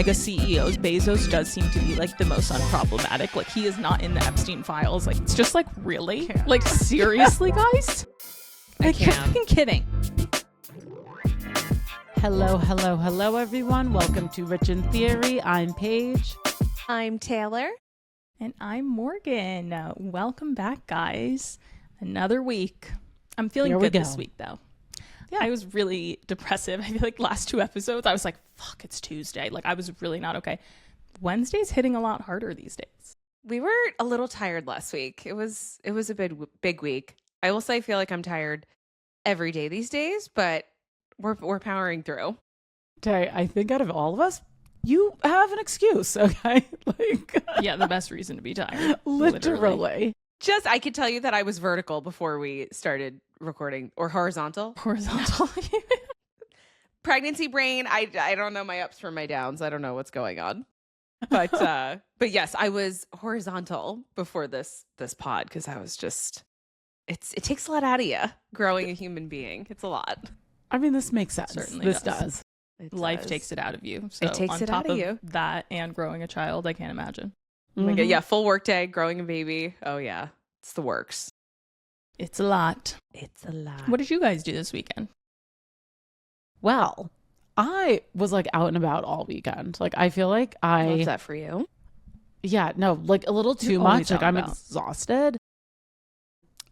mega CEOs, Bezos does seem to be like the most unproblematic. Like he is not in the Epstein files. Like it's just like really? Like seriously, guys? I can't. I'm fucking kidding. Hello, everyone. Welcome to Rich in Theory. I'm Paige. I'm Taylor. And I'm Morgan. Welcome back, guys. Another week. I'm feeling good this week, though. Yeah. I was really depressive. I feel like last two episodes, I was like, fuck, it's Tuesday. Like, I was really not okay. Wednesday's hitting a lot harder these days. We were a little tired last week. It was a big week. I will say I feel like I'm tired every day these days, but we're powering through. Tay, I think out of all of us, you have an excuse, okay? Like, yeah, the best reason to be tired. Literally. Just, I could tell you that I was vertical before we started recording, or horizontal. Horizontal. Pregnancy brain. I don't know my ups from my downs. I don't know what's going on. But yes, I was horizontal before this pod because I was just, it takes a lot out of you growing a human being. It's a lot. I mean, this makes sense. Certainly this does. Life takes it out of you. So it takes on it top out of of you. That and growing a child, I can't imagine. Oh my God, yeah, full work day, growing a baby. Oh yeah, it's the works. It's a lot. It's a lot. What did you guys do this weekend? Well, I was like out and about all weekend. Like I feel like Love that for you. Yeah, no, like a little too You're much. always Like out I'm and about. exhausted.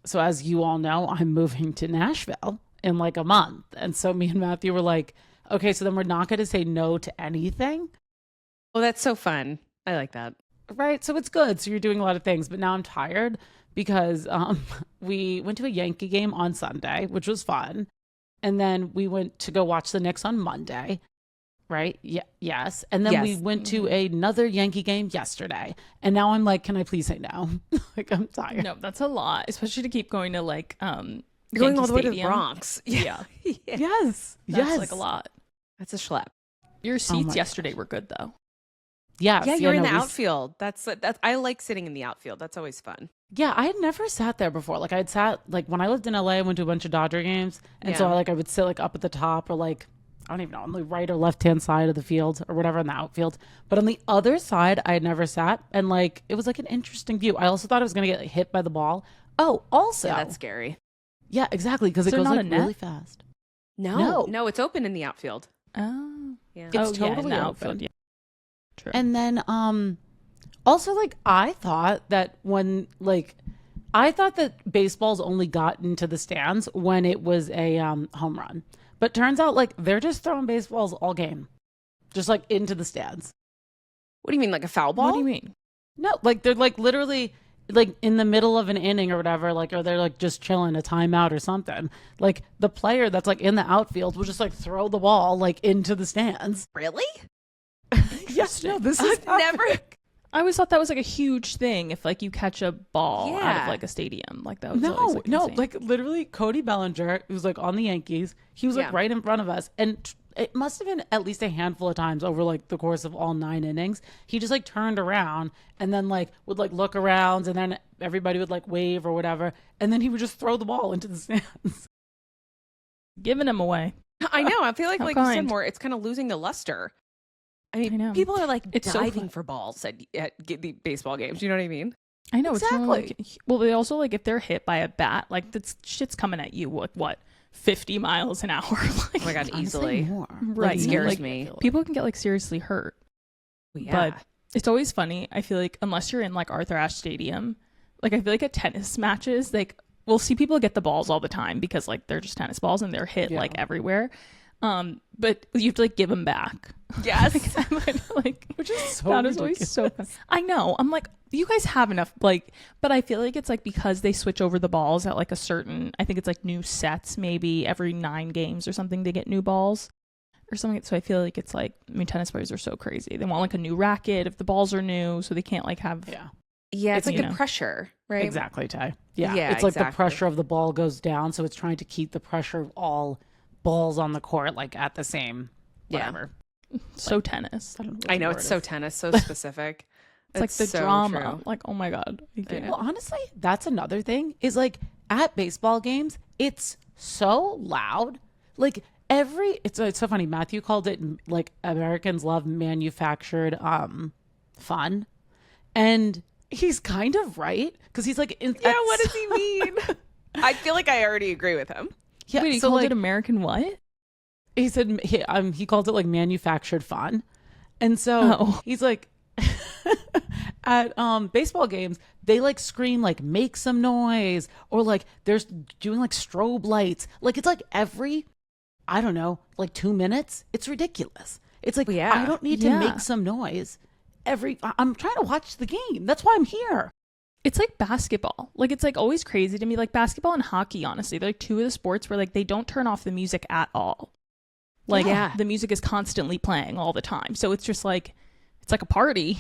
So as you all know, I'm moving to Nashville in like a month. And so me and Matthew were like, okay, so then we're not going to say no to anything. Oh, that's so fun. I like that. Right. So it's good. So you're doing a lot of things. But now I'm tired because we went to a Yankee game on Sunday, which was fun. And then we went to go watch the Knicks on Monday. Right. Yeah. Yes. And then we went to another Yankee game yesterday. And now I'm like, can I please say no? Like I'm tired. No, that's a lot, especially to keep going to like You're going all the way to the Bronx. Yeah. Yes. That's like a lot. That's a schlep. Your seats yesterday were good though. Yes. Yeah, you're in the outfield. That's I like sitting in the outfield. That's always fun. Yeah, I had never sat there before. Like I'd sat like when I lived in LA, I went to a bunch of Dodger games. And so I would sit like up at the top or like I don't even know, on the right or left hand side of the field or whatever in the outfield. But on the other side, I had never sat. And like it was like an interesting view. I also thought I was gonna get hit by the ball. Oh, also that's scary. Yeah, exactly. Because it goes like really fast. No, it's open in the outfield. Oh. Yeah. It's totally in the open. outfield. Yeah. True. And then also like I thought that baseballs only got into the stands when it was a home run. But turns out like they're just throwing baseballs all game. Just like into the stands. What do you mean, like a foul ball? What do you mean? No, like they're like literally like in the middle of an inning or whatever, like, or they're like just chilling a timeout or something. Like the player that's like in the outfield will just like throw the ball like into the stands. Really? Yes, no, this is never. I always thought that was like a huge thing if like you catch a ball out of like a stadium. Like that was always, like, insane. Like literally Cody Bellinger, who's like on the Yankees, he was like right in front of us. And it must have been at least a handful of times over like the course of all 9 innings. He just like turned around and then like would like look around and then everybody would like wave or whatever. And then he would just throw the ball into the stands. Giving him away. I know. I feel like How you kind. said more, it's kind of losing the luster. I mean, I know. people are like It's so diving fun. for balls at the baseball games. You know what I mean? I know. Exactly. It's more like, well, they also like if they're hit by a bat, like that shit's coming at you. What 50 miles an hour? Like, Oh my God, Honestly, easily. more. Right. It scares Like, me. people can get like seriously hurt. Yeah. But it's always funny. I feel like unless you're in like Arthur Ashe Stadium, like I feel like at tennis matches, like we'll see people get the balls all the time because like they're just tennis balls and they're hit like everywhere. But you have to like give them back. Yes. like Which is so that is ridiculous. always so fun. I know. I'm like, you guys have enough, like, but I feel like it's like because they switch over the balls at like a certain, I think it's like new sets, maybe every 9 games or something, they get new balls or something. So I feel like it's like, I mean, tennis players are so crazy. They want like a new racket if the balls are new, so they can't like have. Yeah, it's like you the know. pressure, right? Exactly, Ty. Yeah. Yeah, It's like the exactly. pressure of the ball goes down. So it's trying to keep the pressure of all balls on the court like at the same whatever. So tennis. I know, it's so tennis, so specific. It's like the so drama. true. Like, oh my God. Well, honestly, that's another thing is like at baseball games, it's so loud. Like It's so funny. Matthew called it like Americans love manufactured fun, and he's kind of right because he's like, what does he mean? I feel like I already agree with him. Yeah, Wait, he so called like, it American what? he said he called it like manufactured fun, and so he's like at baseball games they like scream like make some noise, or like there's doing like strobe lights, like it's like every, I don't know, like 2 minutes. It's ridiculous. It's like, I don't need to make some noise I'm trying to watch the game. That's why I'm here. It's like basketball. Like, it's like always crazy to me. Like basketball and hockey, honestly, they're like two of the sports where like they don't turn off the music at all. Like the music is constantly playing all the time. So it's just like, it's like a party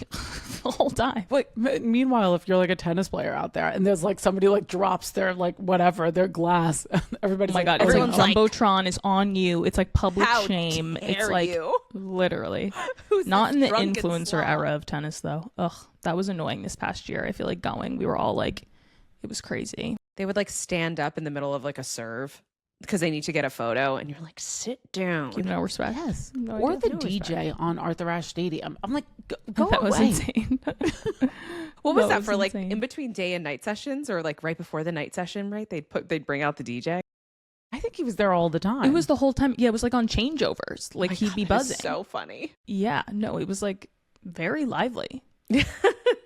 the whole time. Like, meanwhile, if you're like a tennis player out there and there's like somebody like drops their like whatever, their glass, everybody's oh my like, God, it's like everyone's Jumbotron is on you. It's like public How shame. dare It's like you? literally Who's not this in the drunken influencer slob? era of tennis though. Ugh, that was annoying this past year. I feel like we were all like, it was crazy. They would like stand up in the middle of like a serve because they need to get a photo, and you're like, sit down. Keep no respect. yes. No Or idea. the No DJ respect. on Arthur Ashe Stadium. I'm like, go That away. was insane. What was No, it that was for? Like insane. in between day and night sessions, or like right before the night session, right? They'd bring out the DJ. I think he was there all the time. It was the whole time. Yeah, it was like on changeovers. Like My he'd God, be that is buzzing. so funny. Yeah, no, it was like very lively.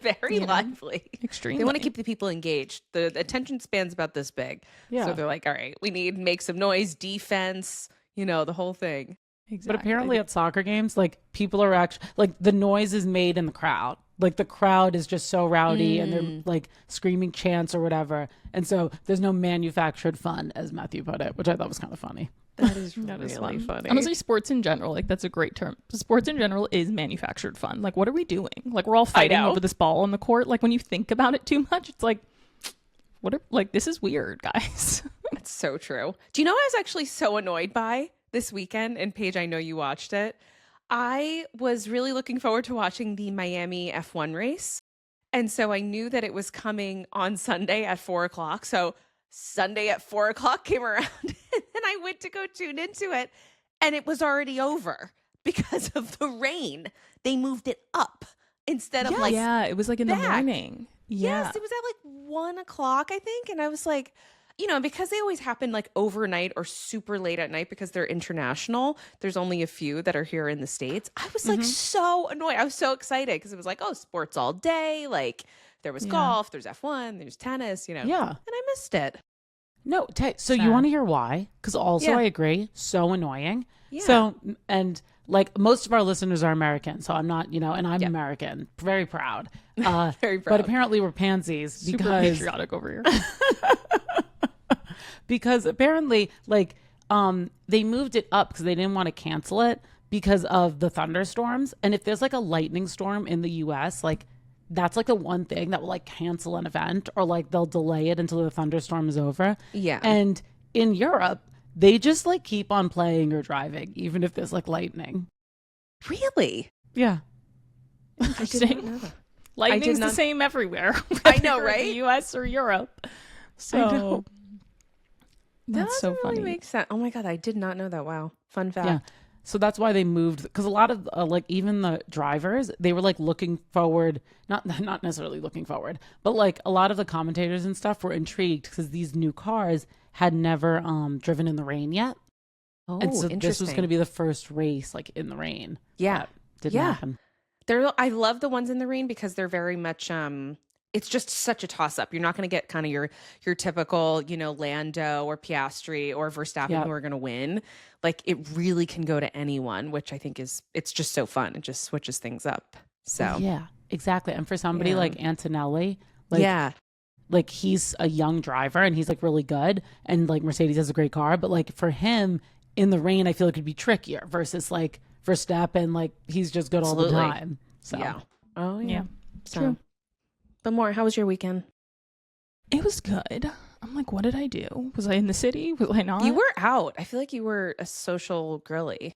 Very You know? lively. Extremely. They want to keep the people engaged. The attention span's about this big. Yeah. So they're like, all right, we need make some noise, defense, the whole thing. Exactly. But apparently at soccer games, like people are actually like the noise is made in the crowd. Like the crowd is just so rowdy and they're like screaming chants or whatever. And so there's no manufactured fun, as Matthew put it, which I thought was kind of funny. That is That is really fun. funny. Honestly, sports in general, like that's a great term. Sports in general is manufactured fun. Like, what are we doing? Like, we're all fighting know. over this ball on the court. Like, when you think about it too much, it's like, this is weird, guys. It's so true. Do you know what I was actually so annoyed by this weekend? And Paige, I know you watched it. I was really looking forward to watching the Miami F1 race. And so I knew that it was coming on Sunday at 4:00. So Sunday at 4:00 came around and then I went to go tune into it and it was already over because of the rain. They moved it up instead of like yeah, it was like in the back. morning. Yeah. Yes, it was at like 1:00, I think. And I was like, because they always happen like overnight or super late at night because they're international. There's only a few that are here in the States. I was like so annoyed. I was so excited because it was like, oh, sports all day. Like there was golf, there's F1, there's tennis, Yeah. And I missed it. No, so you Sad. want to hear why? Because also Yeah. I agree, so annoying. Yeah. So, and like most of our listeners are American, so I'm not, and I'm American, very proud. Very But proud. apparently we're pansies Super because patriotic over here. because apparently like they moved it up because they didn't want to cancel it because of the thunderstorms. And if there's like a lightning storm in the US, like that's like the one thing that will like cancel an event or like they'll delay it until the thunderstorm is over. Yeah. And in Europe, they just like keep on playing or driving, even if there's like lightning. Really? Yeah. Interesting. Lightning's the not- same everywhere. I know, whether you're in right? the US or Europe. So know. that's so doesn't really funny. make sense. Oh my God, I did not know that. Wow. Fun fact. Yeah. So that's why they moved, because a lot of like even the drivers, they were like looking forward, not necessarily looking forward, but like a lot of the commentators and stuff were intrigued because these new cars had never driven in the rain yet. Oh, And so this was interesting. going to be the first race like in the rain. Yeah. That didn't Yeah. happen. I love the ones in the rain because they're very much it's just such a toss up. You're not going to get kind of your typical, Lando or Piastri or Verstappen Yep. who are going to win. Like it really can go to anyone, which I think it's just so fun. It just switches things up. So Yeah, exactly. And for somebody Yeah. like Antonelli, like yeah. like he's a young driver and he's like really good, and like Mercedes has a great car, but like for him in the rain, I feel like it'd be trickier versus like Verstappen, like he's just good all the Absolutely. time. So Yeah. Oh yeah. Yeah. So, True. but more, how was your weekend? It was good. I'm like, what did I do? Was I in the city? Was I not? You were out. I feel like you were a social girly.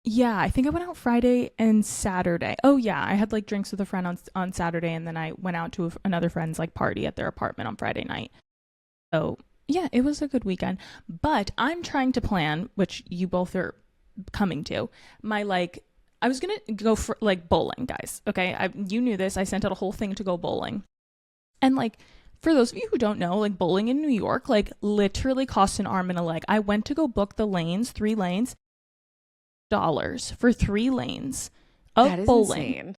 Yeah, I think I went out Friday and Saturday. Oh yeah, I had like drinks with a friend on Saturday, and then I went out to another friend's like party at their apartment on Friday night. So Yeah, it was a good weekend. But I'm trying to plan, which you both are coming to, my like, I was going to go for like bowling, guys. Okay. You knew this. I sent out a whole thing to go bowling. And like, for those of you who don't know, like bowling in New York, like literally costs an arm and a leg. I went to go book the lanes, 3 lanes, dollars for 3 lanes of That is bowling. insane.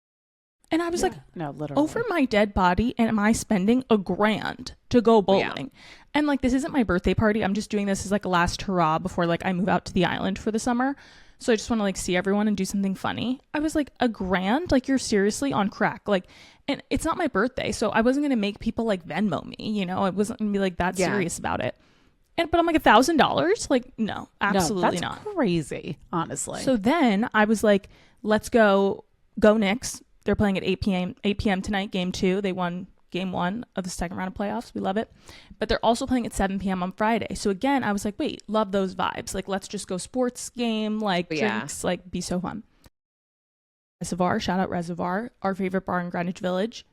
And I was like, no, literally. over my dead body, and am I spending $1,000 to go bowling? Yeah. And like, this isn't my birthday party. I'm just doing this as like a last hurrah before like I move out to the island for the summer. So I just want to like see everyone and do something funny. I was like, $1,000? Like, you're seriously on crack. Like, and it's not my birthday, so I wasn't gonna make people like Venmo me. You know, I wasn't gonna be like that serious about it. And but I'm like $1,000? Like, no, absolutely that's not. Crazy, honestly. So then I was like, let's go Knicks. They're playing at 8 p.m. tonight, game 2. They won game 1 of the second round of playoffs. We love it. But they're also playing at 7 p.m. on Friday. So again, I was like, wait, love those vibes. Like, let's just go sports game, like drinks, like be so fun. Reservoir, shout out Reservoir, our favorite bar in Greenwich Village.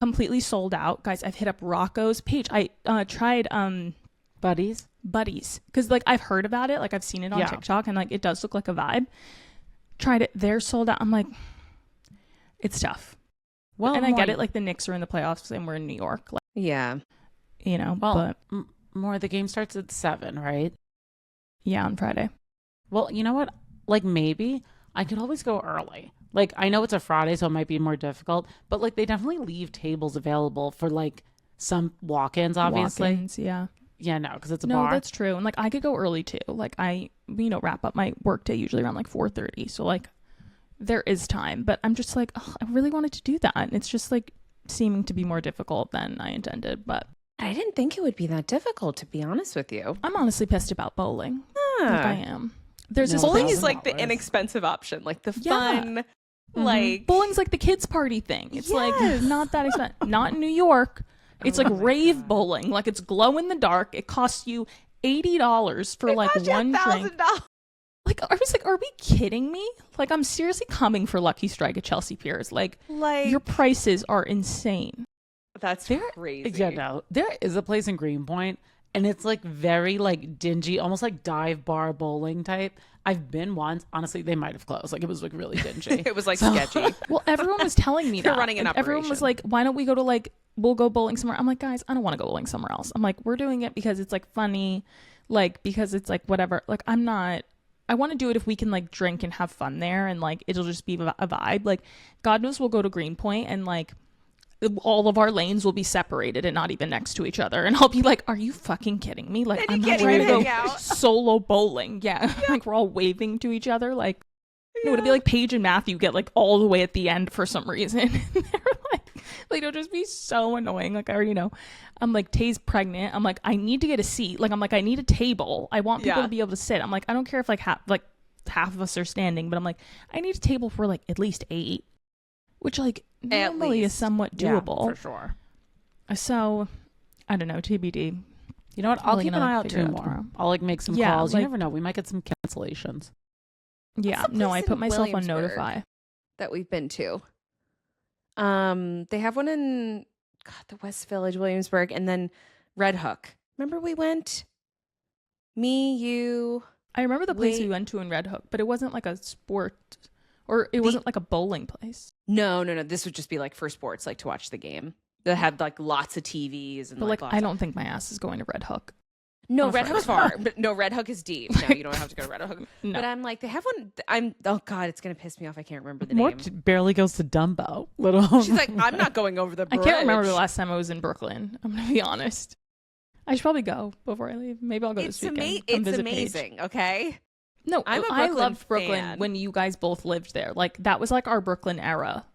Completely sold out. Guys, I've hit up Rocco's. Paige, I tried Buddies. Because like I've heard about it. Like I've seen it on TikTok and like it does look like a vibe. Tried it. They're sold out. I'm like, it's tough. Well, and I get it. Like the Knicks are in the playoffs and we're in New York. Like, yeah. You know, well, but more the game starts at 7, right? Yeah, on Friday. Well, you know what? Like maybe I could always go early. Like I know it's a Friday, so it might be more difficult, but like they definitely leave tables available for like some walk-ins, obviously. Walk-ins, yeah. Yeah, no, because it's a bar. No, that's true. And like I could go early too. Like I, wrap up my work day usually around like 4:30. So like there is time, but I'm just like, I really wanted to do that. And it's just like seeming to be more difficult than I intended, but I didn't think it would be that difficult, to be honest with you. I'm honestly pissed about bowling. Like I am. There's this bowling is like the inexpensive option, like the fun, like bowling's like the kids party thing. It's like not that expensive. Not in New York. It's like rave bowling. Like it's glow in the dark. It costs you $80 for like one drink. Like I was like, are we kidding me? Like I'm seriously coming for Lucky Strike at Chelsea Piers. Like your prices are insane. That's crazy. Yeah, no. There is a place in Greenpoint and it's like very like dingy, almost like dive bar bowling type. I've been once. Honestly, they might have closed. Like it was like really dingy. It was like sketchy. Well, everyone was telling me They're that. running an operation. Everyone was like, why don't we go to like, we'll go bowling somewhere. I'm like, guys, I don't want to go bowling somewhere else. I'm like, we're doing it because it's like funny. Like, because it's like whatever. Like, I want to do it if we can like drink and have fun there and like it'll just be a vibe. Like, God knows we'll go to Greenpoint and like all of our lanes will be separated and not even next to each other. And I'll be like, are you fucking kidding me? Like, I'm not trying to go solo bowling. Yeah. Like, we're all waving to each other. Like, no, it'll be like Paige and Matthew get like all the way at the end for some reason. They're like, it'll just be so annoying. Like, I already know. I'm like, Tay's pregnant. I'm like, I need to get a seat. Like, I'm like, I need a table. I want people to be able to sit. I'm like, I don't care if like half of us are standing, but I'm like, I need a table for like at least 8. Which, like, normally is somewhat doable. Yeah, for sure. So, I don't know, TBD. You know what? I'll keep an eye out tomorrow. I'll, like, make some calls. Like, you never know. We might get some cancellations. Yeah. No, I put myself on Notify. That we've been to. They have one in, the West Village, Williamsburg, and then Red Hook. Remember we went? Me, you. I remember the place we went to in Red Hook, but it wasn't, like, a sport... Or it wasn't like a bowling place. No. This would just be like for sports, like to watch the game. They had like lots of TVs and but like I don't think my ass is going to Red Hook. No, Red Hook's far, but no, Red Hook is deep. No, you don't have to go to Red Hook. No. But I'm like, they have one. Oh God, it's gonna piss me off. I can't remember the name. Barely goes to Dumbo. Little. She's like, I'm not going over the bridge. I can't remember the last time I was in Brooklyn. I'm gonna be honest. I should probably go before I leave. Maybe I'll go this weekend. It's amazing. Paige. Okay. No, I loved Brooklyn when you guys both lived there. Like, that was like our Brooklyn era.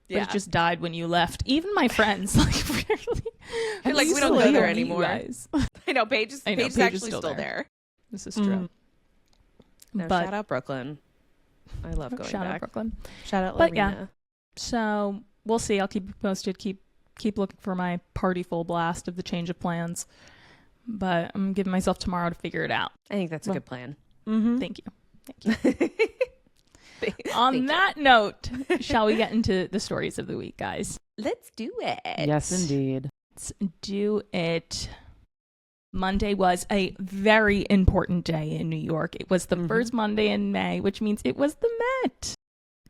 But it just died when you left. Even my friends, like, really. Like, we don't go there anymore. I know, Paige is actually still there. This is true. No, but shout out Brooklyn. I love going shout back. Out Brooklyn. Shout out Lena. But yeah. So, we'll see. I'll keep you posted. Keep looking for my party full blast of the change of plans. But I'm giving myself tomorrow to figure it out. I think that's a good plan. Mm-hmm. Thank you. On that note, shall we get into the stories of the week, guys? Let's do it. Yes, indeed. Let's do it. Monday was a very important day in New York. It was the first Monday in May, which means it was the Met.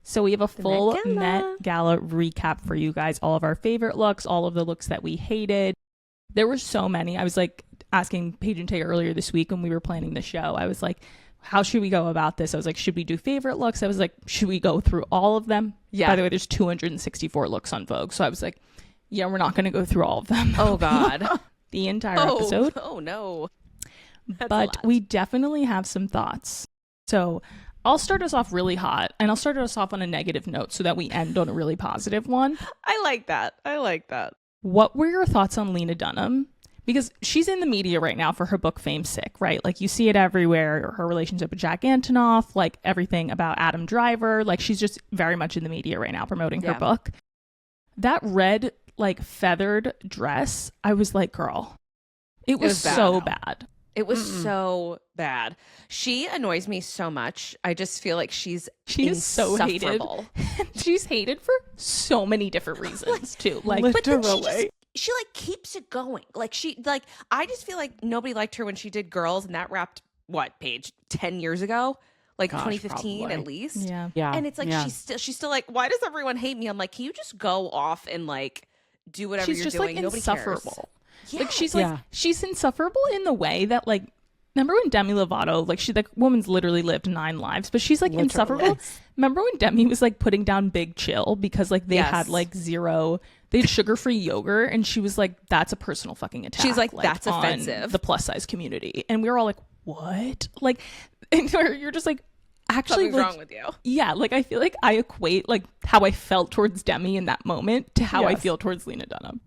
So we have a full Met Gala recap for you guys. All of our favorite looks, all of the looks that we hated. There were so many. I was like asking Paige and Tay earlier this week when we were planning the show. I was like, how should we go about this? I was like, should we do favorite looks? I was like, should we go through all of them? Yeah. By the way, there's 264 looks on Vogue. So I was like, yeah, we're not going to go through all of them. Oh, God. The entire episode. Oh, no. But we definitely have some thoughts. So I'll start us off really hot, and I'll start us off on a negative note so that we end on a really positive one. I like that. What were your thoughts on Lena Dunham? Because she's in the media right now for her book Fame Sick, right? Like you see it everywhere, her relationship with Jack Antonoff, like everything about Adam Driver. Like she's just very much in the media right now promoting her book. That red, like feathered dress, I was like, girl, it was so bad. It was so bad. She annoys me so much. I just feel like she is so hated. She's hated for so many different reasons too. Like literally. She like keeps it going. Like I just feel like nobody liked her when she did Girls, and that wrapped Paige 10 years ago, like 2015 probably. At least. Yeah. And it's like she's still like, why does everyone hate me? I'm like, can you just go off and like do whatever you're doing? Like nobody insufferable. Cares. Like she's insufferable in the way that like, remember when Demi Lovato, like the woman's literally lived 9 lives, but she's like insufferable. Remember when Demi was like putting down Big Chill because like they had like they had sugar-free yogurt, and she was like, that's a personal fucking attack. She's like that's offensive. The plus size community. And we were all like, what? Like, and you're just like, actually, something's wrong with you. Yeah, like I feel like I equate like how I felt towards Demi in that moment to how I feel towards Lena Dunham.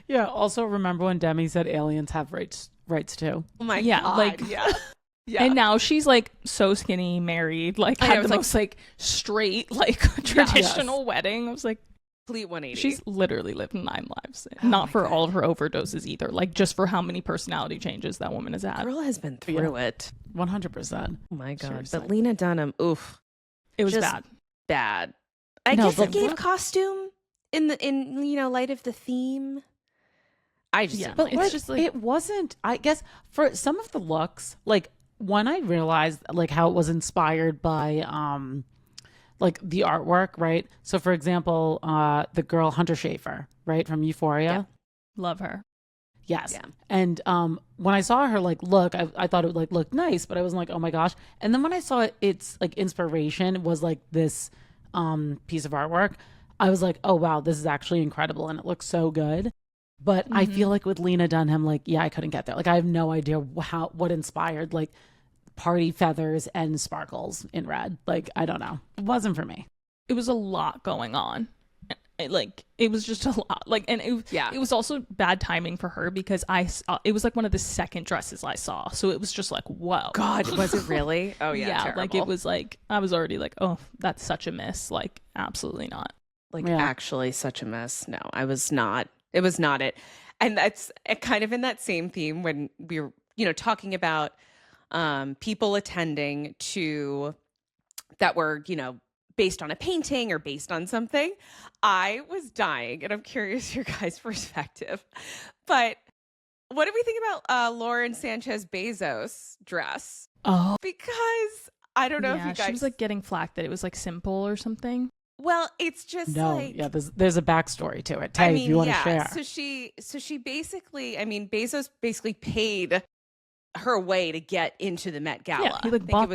Yeah. Also, remember when Demi said aliens have rights too? Oh my God. Like yeah. And now she's like so skinny, married, like had the most like straight, like traditional wedding. I was like, complete 180. She's literally lived 9 lives. Not for all of her overdoses either. Like just for how many personality changes that woman has had. Girl has been through it. 100%. Oh my God. Seriously. But Lena Dunham, oof. It was bad. I guess it gave costume in light of the theme. I just but it's just like, it wasn't, I guess for some of the looks, like when I realized like how it was inspired by like the artwork, right? So for example, the girl Hunter Schafer, right, from Euphoria. Love her. Yes. Yeah. And when I saw her like look, I thought it would like look nice, but I wasn't like, oh my gosh. And then when I saw its like inspiration was like this piece of artwork, I was like, oh wow, this is actually incredible, and it looks so good. But I feel like with Lena Dunham, like, I couldn't get there. Like, I have no idea what inspired, like, party feathers and sparkles in red. Like, I don't know. It wasn't for me. It was a lot going on. It was just a lot. Like, and it was also bad timing for her because it was like one of the second dresses I saw. So it was just like, whoa. God, was it really? Oh, yeah. Yeah, terrible. like, it was like, I was already like, oh, that's such a miss. Like, absolutely not. Like, actually such a mess. No, I was not. It was not it. And that's kind of in that same theme when we were, talking about people attending to that were, based on a painting or based on something. I was dying, and I'm curious your guys' perspective. But what do we think about Lauren Sánchez Bezos' dress? Oh. Because I don't know if you guys... She was like getting flack that it was like simple or something. Well, it's just there's a backstory to it. Tay, if you want to share. So she basically, Bezos basically paid her way to get into the Met Gala. Yeah, he like bought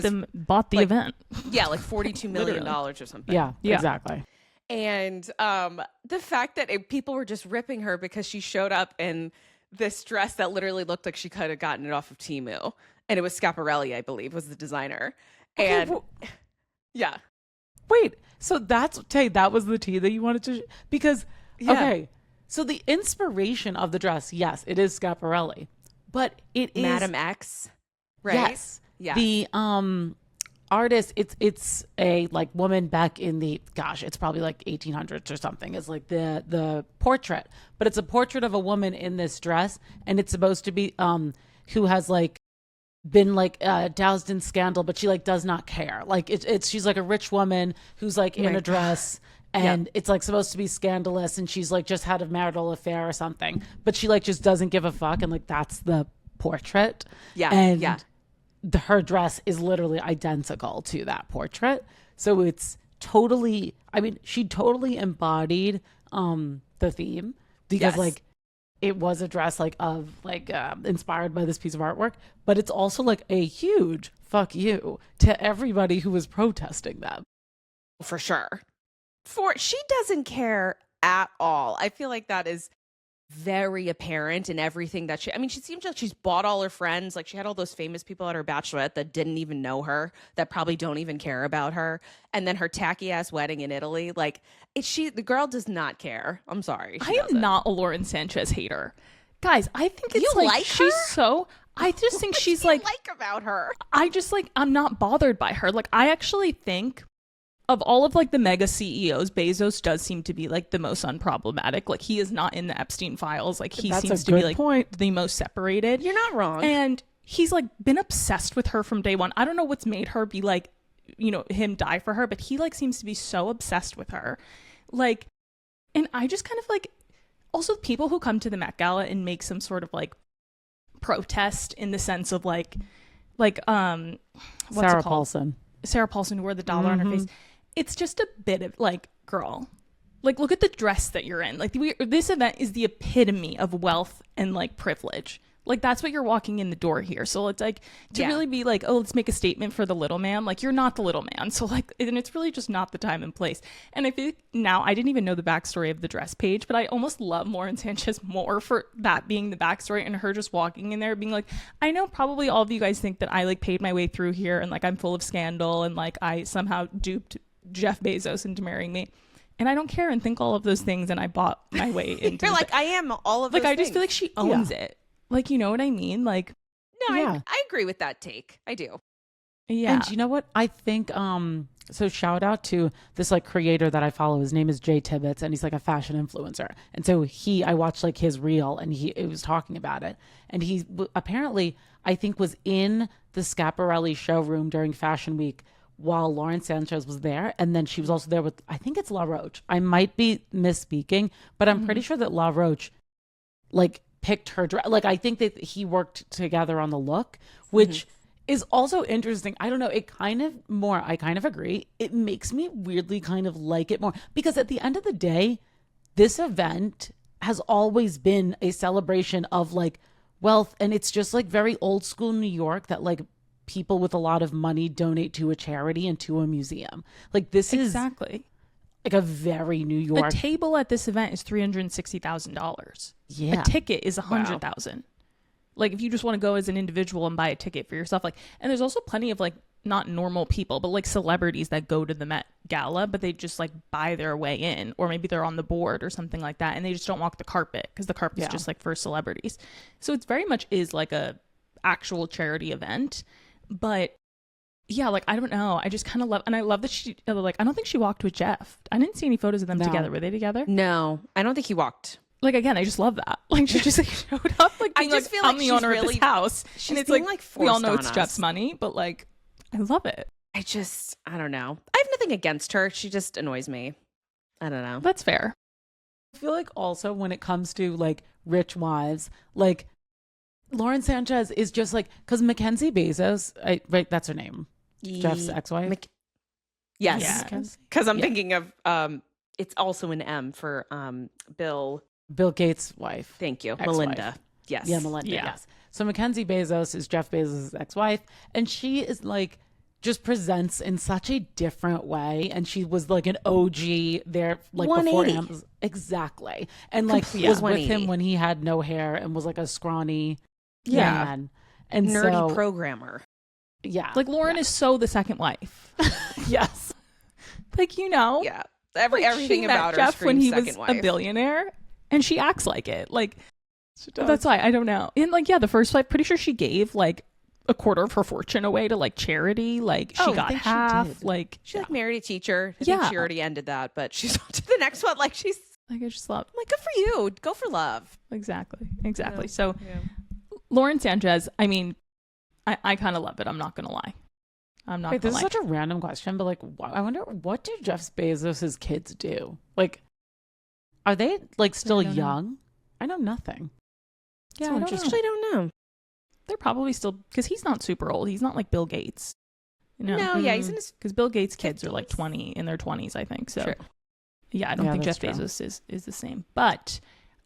the event. Yeah, like $42 million or something. Yeah, exactly. And the fact that people were just ripping her because she showed up in this dress that literally looked like she could have gotten it off of Temu, and it was Schiaparelli, I believe, was the designer. And yeah. Wait, so that was the tea that you wanted to, because, okay, so the inspiration of the dress, yes, it is Schiaparelli, but it is Madam X, right? Yes. The artist, it's a like woman back in the, it's probably like 1800s or something. It's like the portrait, but it's a portrait of a woman in this dress, and it's supposed to be who has like been like doused in scandal, but she like does not care. Like it's she's like a rich woman who's like in a dress, And it's like supposed to be scandalous, and she's like just had a marital affair or something, but she like just doesn't give a fuck, and like that's the portrait. And her dress is literally identical to that portrait, so it's totally, I mean, she totally embodied the theme, because like it was a dress like of like inspired by this piece of artwork, but it's also like a huge fuck you to everybody who was protesting them. For sure. She doesn't care at all. I feel like that is very apparent in everything that she seems like she's bought all her friends. Like she had all those famous people at her bachelorette that didn't even know her, that probably don't even care about her. And then her tacky ass wedding in Italy. Like the girl does not care. I'm sorry. I am not a Lauren Sanchez hater. Guys, I think it's like she's so, I just think she's like about her. I just like, I'm not bothered by her. Like I actually think of all of like the mega CEOs, Bezos does seem to be like the most unproblematic. Like he is not in the Epstein files. Like he seems to be like the most separated. You're not wrong. And he's like been obsessed with her from day one. I don't know what's made her be like, you know, him die for her, but he like seems to be so obsessed with her. Like, and I just kind of like, also people who come to the Met Gala and make some sort of like protest in the sense of like what's Sarah Paulson. Sarah Paulson, who wore the dollar on her face. It's just a bit of like, girl, like look at the dress that you're in. Like this event is the epitome of wealth and like privilege. Like that's what you're walking in the door here. So it's like to really be like, oh, let's make a statement for the little man. Like you're not the little man. So like, and it's really just not the time and place. And I feel like now I didn't even know the backstory of the dress page, but I almost love Lauren Sanchez more for that being the backstory and her just walking in there being like, I know probably all of you guys think that I like paid my way through here and like I'm full of scandal and like I somehow duped Jeff Bezos into marrying me. And I don't care and think all of those things. And I bought my way into You're like, I am all of those like, I things. just feel like she owns it. Like, you know what I mean? Like, no, I agree with that take. I do. Yeah. And you know what? I think, so shout out to this like creator that I follow. His name is Jay Tibbetts and he's like a fashion influencer. And so I watched like his reel and it was talking about it. And he apparently, I think was in the Schiaparelli showroom during Fashion Week while Lauren Sanchez was there. And then she was also there with, I think it's La Roche. I might be misspeaking, but I'm pretty sure that La Roche like picked her dress. Like I think that he worked together on the look, which is also interesting. I don't know. I kind of agree. It makes me weirdly kind of like it more because at the end of the day, this event has always been a celebration of like wealth. And it's just like very old school New York that like people with a lot of money donate to a charity and to a museum. Like this is exactly like a very New York. A table at this event is $360,000. Yeah. A ticket is $100,000. Wow. Like if you just want to go as an individual and buy a ticket for yourself, like, and there's also plenty of like not normal people, but like celebrities that go to the Met Gala, but they just like buy their way in, or maybe they're on the board or something like that, and they just don't walk the carpet because the carpet is just like for celebrities. So it's very much is like a actual charity event, but yeah, like I don't know, I just kind of love, and I love that she like I don't think she walked with Jeff. I didn't see any photos of them together. Were they together? No, I don't think he walked. Like again, I just love that. Like she just like showed up, like being, I just like, feel like I'm the owner of this house, and it's like we all know it's Jeff's money, but like I love it. I don't know. I have nothing against her. She just annoys me. I don't know. That's fair. I feel like also when it comes to like rich wives, like Lauren Sanchez is just like, because Mackenzie Bezos, right? That's her name. Jeff's ex-wife. Yes, because I'm thinking of it's also an M for Bill Gates' wife. Thank you, ex-wife. Melinda. Yes, Melinda. Yes. So Mackenzie Bezos is Jeff Bezos' ex-wife, and she is like just presents in such a different way, and she was like an OG there, like before Amazon. Exactly, and like was with him when he had no hair and was like a scrawny man and nerdy programmer. Yeah. Like Lauren is so the second wife. Yes. Like, you know. Yeah. Everything about her Jeff when he was wife. A billionaire and she acts like it. Like that's why I don't know. And like, yeah, the first wife, pretty sure she gave like a quarter of her fortune away to like charity. Like she got half. Like she like married a teacher. I think she already ended that, but she's on to the next one. Like she's like, I just love, like, good for you. Go for love. Exactly. Yeah. So Lauren Sanchez, I mean, I kind of love it. I'm not going to lie. I'm not Wait, gonna this lie. is such a random question, but like, I wonder, what do Jeff Bezos' kids do? Like, are they like still don't know. young? I know nothing. Yeah, So I don't interesting. know. Actually, I don't know. They're probably still, because he's not super old. He's not like Bill Gates. You know? No, yeah, he's in his Because Bill Gates' kids are like 50s. in their 20s, I think. So True. yeah, I don't Yeah, think that's Jeff true. Bezos is the same. But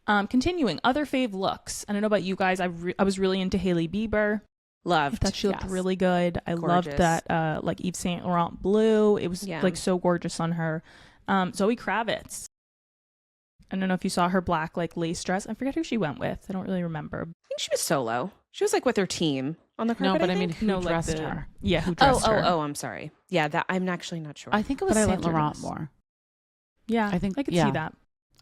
continuing, other fave looks. I don't know about you guys. I was really into Hailey Bieber. I Loved. thought she looked Yes. really good. I loved Gorgeous. that like Yves Saint Laurent blue. It was Yeah. like so gorgeous on her. Zoe Kravitz. I don't know if you saw her black like lace dress. I forget who she went with. I don't really remember. I think she was solo. She was like with her team on the carpet. No, but I mean, think. who No, like dressed the- her? Yeah, who Oh, dressed her? I'm sorry. Yeah, that I'm actually not sure. I think it was But I Saint loved her Laurent dress. more. Yeah, I think- I could yeah. see that.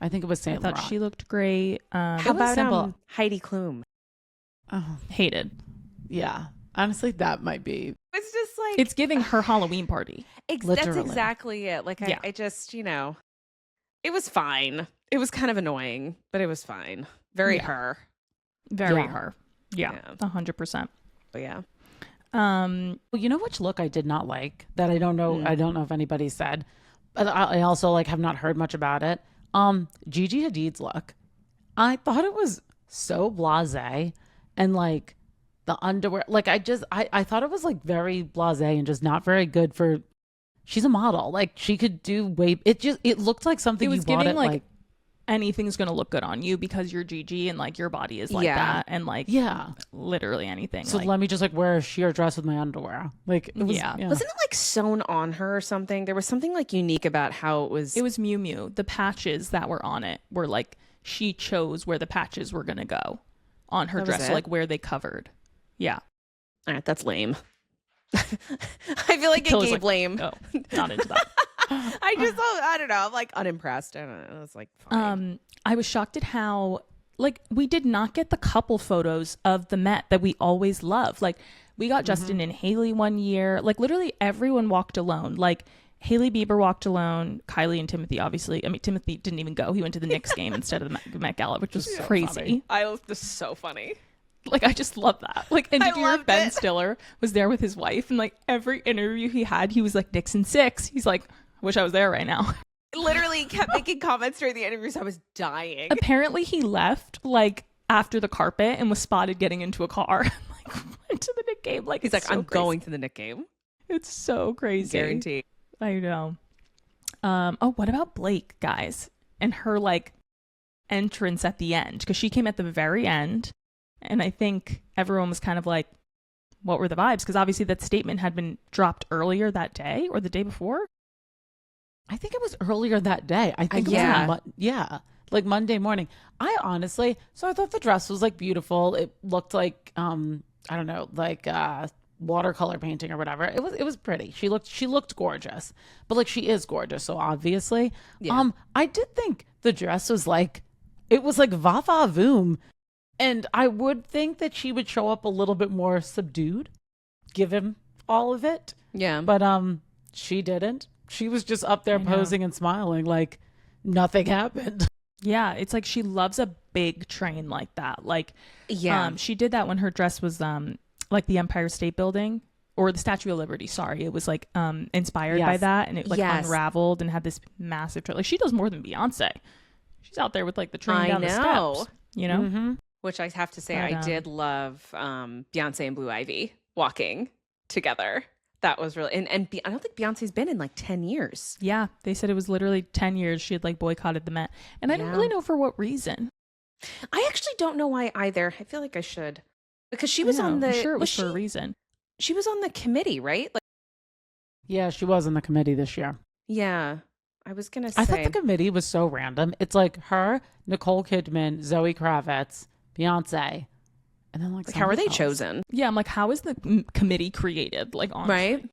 I think it was I Saint thought Laurent. she looked great. How It was about simple. Heidi Klum? Oh, Hated. yeah. Honestly, that might be. It's just like It's giving her Halloween party. that's literally. exactly it. Like Yeah. I just it was fine. It was kind of annoying, but it was fine. Very Yeah. her. Very Yeah. her. Yeah, Yeah. 100%. But yeah. Um, Well, you know which look I did not like that I don't know. Mm. I don't know if anybody said, but I also like have not heard much about it. Gigi Hadid's look. I thought it was so blasé, and like the underwear. Like I thought it was like very blasé and just not very good for. She's a model. Like she could do way. It looked like something It was you bought giving, at like, like anything's gonna look good on you because you're Gigi and like your body is like Yeah. that, and like yeah. literally anything. So like, let me just like wear a sheer dress with my underwear. Like it was, Yeah. Wasn't it like sewn on her or something? There was something like unique about how it was. it was Miu Miu. The patches that were on it were like she chose where the patches were gonna go on her That was dress, so it? like where they covered. Yeah, All right, that's lame. I feel like it Taylor's gave like, lame. oh, not into that. I don't know. I'm like unimpressed. I don't know. It was like fine. I was shocked at how like we did not get the couple photos of the Met that we always love. Like we got Justin and Hailey one year. Like literally everyone walked alone. Like Hailey Bieber walked alone. Kylie and Timothy, obviously. I mean, Timothy didn't even go. He went to the Knicks game instead of the Met Gala, which was So crazy. funny. This is so funny. Like I just love that. Like, and I did you hear loved Ben it. Stiller was there with his wife, and like every interview he had, he was like Knicks in 6. He's like, I wish I was there right now. Literally kept making comments during the interviews. I was dying. Apparently, he left like after the carpet and was spotted getting into a car. Like went to the Knicks game. Like He's it's like, so I'm crazy. going to the Knicks game. It's so crazy. Guarantee. I know. Oh, what about Blake, guys? And her like entrance at the end, because she came at the very end, and I think everyone was kind of like, what were the vibes? Because obviously that statement had been dropped earlier that day or the day before. I think it was earlier that day. I think Yeah. it was like Monday morning. I thought the dress was like beautiful. It looked like I don't know, like watercolor painting or whatever. It was pretty. She looked gorgeous. But like she is gorgeous, so obviously. Yeah. I did think the dress was like va va voom. And I would think that she would show up a little bit more subdued, given all of it. Yeah. But she didn't. She was just up there I know. posing and smiling like nothing happened. Yeah, it's like she loves a big train like that. Like, Yeah. she did that when her dress was like the Empire State Building or the Statue of Liberty. Sorry, it was like inspired by Yes. that, and it like Yes. unraveled and had this massive train. Like she does more than Beyonce. She's out there with like the train I down the know. steps. You know, Mm-hmm. Which I have to say, But, I did love Beyonce and Blue Ivy walking together. That was really, and I don't think Beyonce's been in like 10 years. yeah. They said it was literally 10 years she had like boycotted the Met, and I don't Yeah. really know for what reason. I actually don't know why either. I feel like I should. Because she I was know, on the, I'm sure it was she, for a reason. she was on the committee, right? Like, Yeah, she was in the committee this year. yeah. I was going to say. I thought the committee was so random. It's like her, Nicole Kidman, Zoe Kravitz, Beyonce, and then like how are somebody they else. chosen? Yeah, I'm like, how is the committee created? Like, honestly. Right?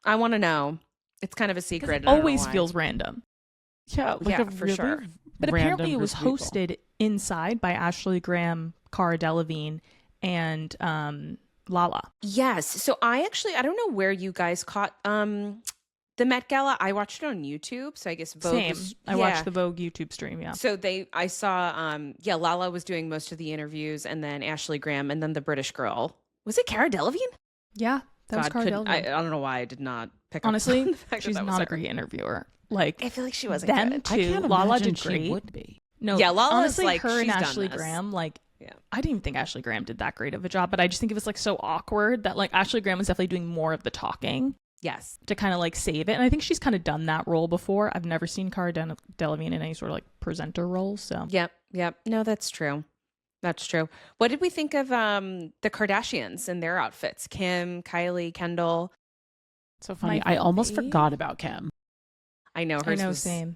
I want to know. It's kind of a 'Cause secret. it and I don't know always why. feels random. Yeah, like Yeah, a for really sure. But random apparently it was group of people. hosted inside by Ashley Graham, Cara Delevingne, and Lala. Yes. So I don't know where you guys caught the Met Gala. I watched it on YouTube. So I guess Vogue Same. was- I watched the Vogue YouTube stream, yeah. So I saw, Lala was doing most of the interviews, and then Ashley Graham, and then the British girl. Was it Cara Delevingne? Yeah. That was God, couldn't- I Cardell. don't know why I did not pick up Honestly, on the fact she's that was not a her. great interviewer. Like, I feel like she wasn't them good. too. I can't Lala imagine did great. she would be. No, Yeah, Lala's, honestly, like, her and she's done Ashley this. Graham, like, Yeah. I didn't even think Ashley Graham did that great of a job, but I just think it was like so awkward that like Ashley Graham was definitely doing more of the talking Yes. to kind of like save it. And I think she's kind of done that role before. I've never seen Cara Delevingne in any sort of like presenter role. So Yep. No, that's true. That's true. What did we think of the Kardashians and their outfits? Kim, Kylie, Kendall. So funny. My I almost fave. forgot about Kim. I know I hers know, was same.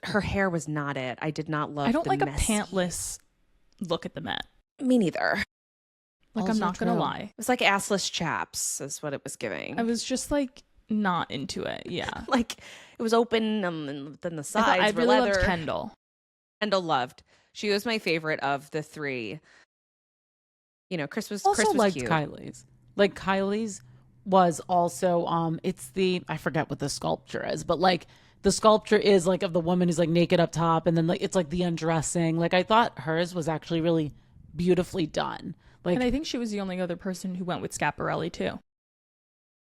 her hair was not it. I did not love I don't the like messy- a pantless look at the Met. Me neither. Like, Also I'm not going to true. lie. It was like assless chaps is what it was giving. I was just like not into it. Yeah. like it was open and then the sides I were really leather. loved Kendall. Kendall loved. She was my favorite of the three. You know, Chris was Also liked cute. Kylie's. Like Kylie's was also it's the, I forget what the sculpture is, but like the sculpture is like of the woman who's like naked up top, and then like it's like the undressing. Like I thought hers was actually really beautifully done. Like And I think she was the only other person who went with Schiaparelli too.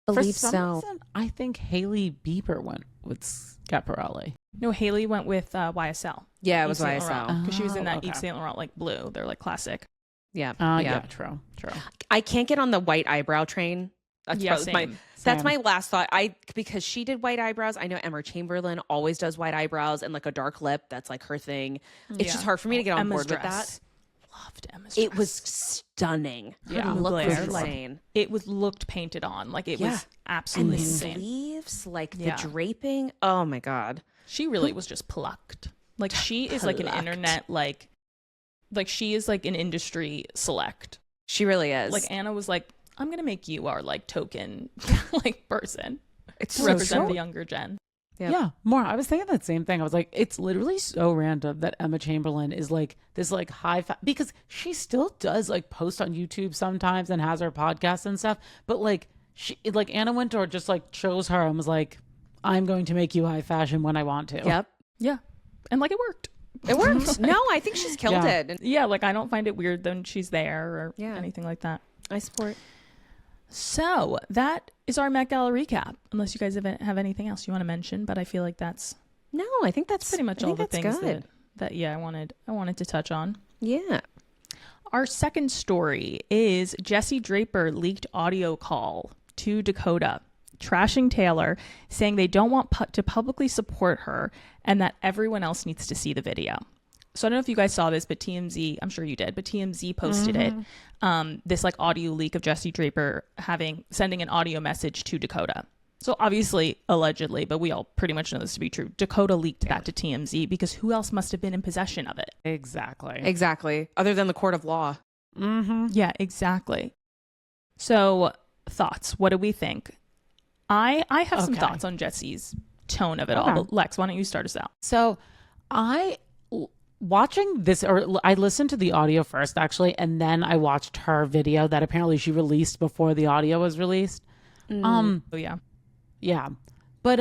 for Believe some so. reason, I think Hailey Bieber went with Schiaparelli. No, Hailey went with YSL. Yeah, it was Yves Saint YSL. Laurent, because she was in Oh, that okay. Yves Saint Laurent like blue. They're like classic. Yeah. Yeah, true. I can't get on the white eyebrow train. That's Yeah, probably my same. that's Same. my last thought. Because she did white eyebrows. I know Emma Chamberlain always does white eyebrows and like a dark lip. That's like her thing. It's just hard for me to get on Emma's board with dress. that. Loved Emma's It dress. was stunning. Yeah. Her look was Mugler, like, insane. it was looked painted on. Like it Yeah. was And absolutely the insane. sleeves, like Yeah. the draping. Oh my God. She really was just plucked. Like she is like an Plucked. internet like she is like an industry select. She really is. Like Anna was like, I'm gonna make you our like token like person it's to so represent true. the younger gen. Yep. Yeah, more. I was thinking that same thing. I was like, it's literally so random that Emma Chamberlain is like this like because she still does like post on YouTube sometimes and has her podcast and stuff. But like she like Anna Wintour just like chose her and was like, I'm going to make you high fashion when I want to. Yep. Yeah. And like it worked. It worked. No, I think she's killed Yeah. it. And Yeah, like I don't find it weird when she's there or Yeah. anything like that. I support. So that is our Met Gala recap. Unless you guys have anything else you want to mention, but I feel like that's No, I think that's pretty much I all think the that's things good. that I wanted to touch on. Yeah. Our second story is Jessi Draper leaked audio call to Dakota, trashing Taylor, saying they don't want to publicly support her and that everyone else needs to see the video. So I don't know if you guys saw this, but TMZ, I'm sure you did, but TMZ posted it. This like audio leak of Jessi Draper sending an audio message to Dakota. So obviously, allegedly, but we all pretty much know this to be true. Dakota leaked that to TMZ because who else must have been in possession of it? Exactly. Other than the court of law. Mm-hmm. Yeah, exactly. So thoughts, what do we think? I have some Okay. thoughts on Jessi's tone of it Okay. all, but Lex, why don't you start us out? So watching this, or I listened to the audio first actually, and then I watched her video that apparently she released before the audio was released. Oh yeah. Yeah. But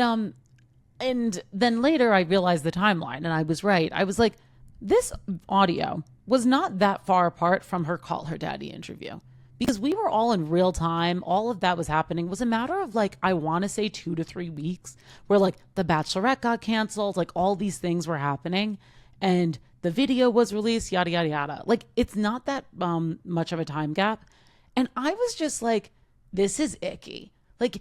and then later I realized the timeline and I was right. I was like, this audio was not that far apart from her Call Her Daddy interview. Because we were all in real time. All of that was happening. It was a matter of like, I want to say 2 to 3 weeks where like The Bachelorette got canceled. Like all these things were happening and the video was released, yada, yada, yada. Like it's not that much of a time gap. And I was just like, this is icky. Like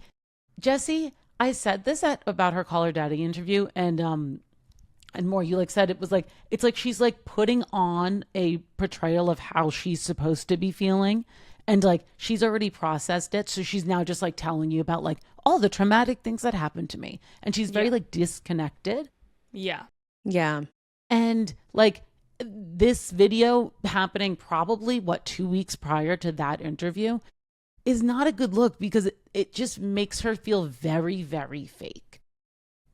Jessi, I said this about her Call Her Daddy interview and more, you like said it was like, it's like she's like putting on a portrayal of how she's supposed to be feeling. And like, she's already processed it. So she's now just like telling you about like all the traumatic things that happened to me. And she's very like disconnected. Yeah. Yeah. And like this video happening probably 2 weeks prior to that interview is not a good look because it just makes her feel very, very fake.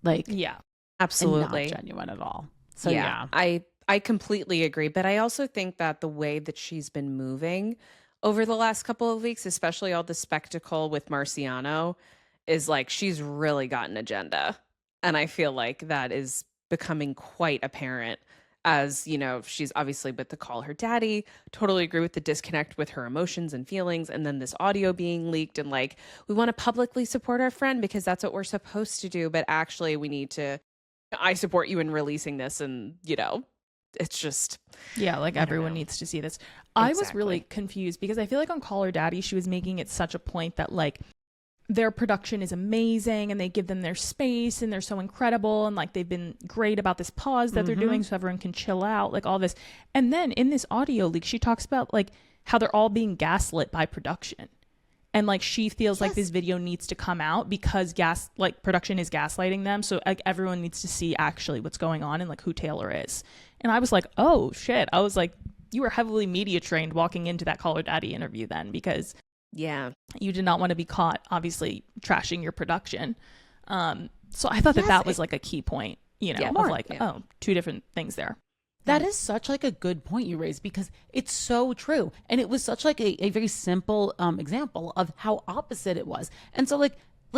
Like, Yeah. Absolutely. and not genuine at all. So yeah. I completely agree. But I also think that the way that she's been moving over the last couple of weeks, especially all the spectacle with Marciano, is like she's really got an agenda. And I feel like that is becoming quite apparent as, you know, she's obviously with the call her daddy. Totally agree with the disconnect with her emotions and feelings. And then this audio being leaked and like, we want to publicly support our friend because that's what we're supposed to do. But actually we need to, I support you in releasing this. And, you know, it's just. Yeah, like everyone needs to see this. I was really confused because I feel like on Call Her Daddy, she was making it such a point that like their production is amazing and they give them their space and they're so incredible and like they've been great about this pause that they're doing so everyone can chill out, like all this. And then in this audio leak, she talks about like how they're all being gaslit by production. And like she feels like this video needs to come out because production is gaslighting them. So like everyone needs to see actually what's going on and like who Taylor is. And I was like, oh shit. I was like, you were heavily media trained walking into that Call Her Daddy interview then, because you did not want to be caught obviously trashing your production. So I thought that was like a key point, you know, of like, oh, two different things there. That is such like a good point you raised because it's so true. And it was such like a very simple example of how opposite it was. And so like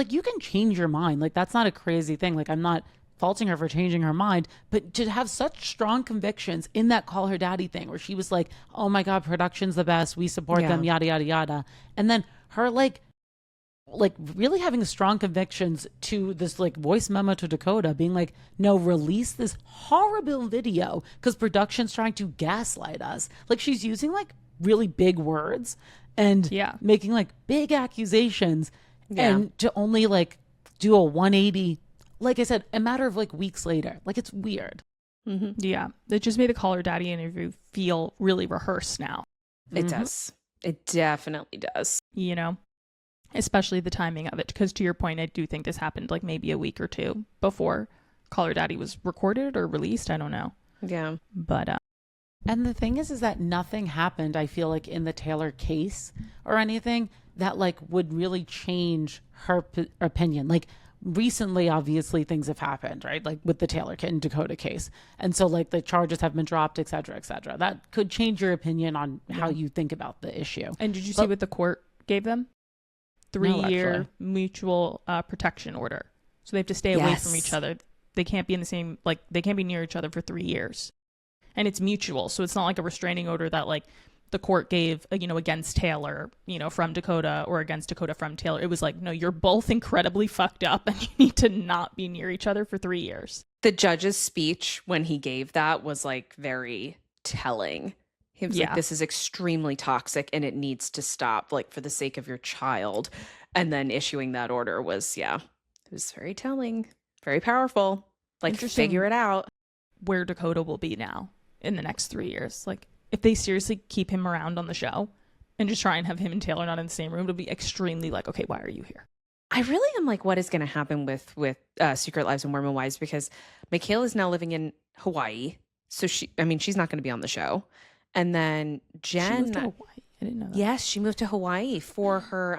you can change your mind. Like that's not a crazy thing. Like I'm not faulting her for changing her mind, but to have such strong convictions in that Call Her Daddy thing where she was like, oh my God, production's the best. We support them, yada, yada, yada. And then her like really having strong convictions to this like voice memo to Dakota being like, no, release this horrible video because production's trying to gaslight us. Like she's using like really big words and making like big accusations and to only like do a 180, like I said, a matter of like weeks later. Like it's weird. Yeah. It just made the Call Her Daddy interview feel really rehearsed now. It does. It definitely does. You know? Especially the timing of it, because to your point, I do think this happened like maybe a week or two before Call Her Daddy was recorded or released. I don't know. Yeah. But and the thing is that nothing happened, I feel like, in the Taylor case or anything that like would really change her opinion. Like recently, obviously things have happened, right? Like with the Taylor and Dakota case. And so like the charges have been dropped, et cetera, et cetera. That could change your opinion on how you think about the issue. And did you see what the court gave them? 3-year mutual protection order. So they have to stay away from each other. They can't be in the same, like they can't be near each other for 3 years. And it's mutual. So it's not like a restraining order that like the court gave, you know, against Taylor, you know, from Dakota or against Dakota from Taylor. It was like, no, you're both incredibly fucked up and you need to not be near each other for 3 years. The judge's speech when he gave that was like very telling. He was like, this is extremely toxic and it needs to stop, like for the sake of your child. And then issuing that order was, it was very telling, very powerful. Like figure it out. Where Dakota will be now in the next 3 years. Like if they seriously keep him around on the show and just try and have him and Taylor not in the same room, it'll be extremely like, okay, why are you here? I really am like, what is going to happen with Secret Lives of Mormon Wives? Because Michaela is now living in Hawaii. So she's not going to be on the show. And then Jen, she moved to Hawaii. I didn't know that. Yes, she moved to Hawaii for her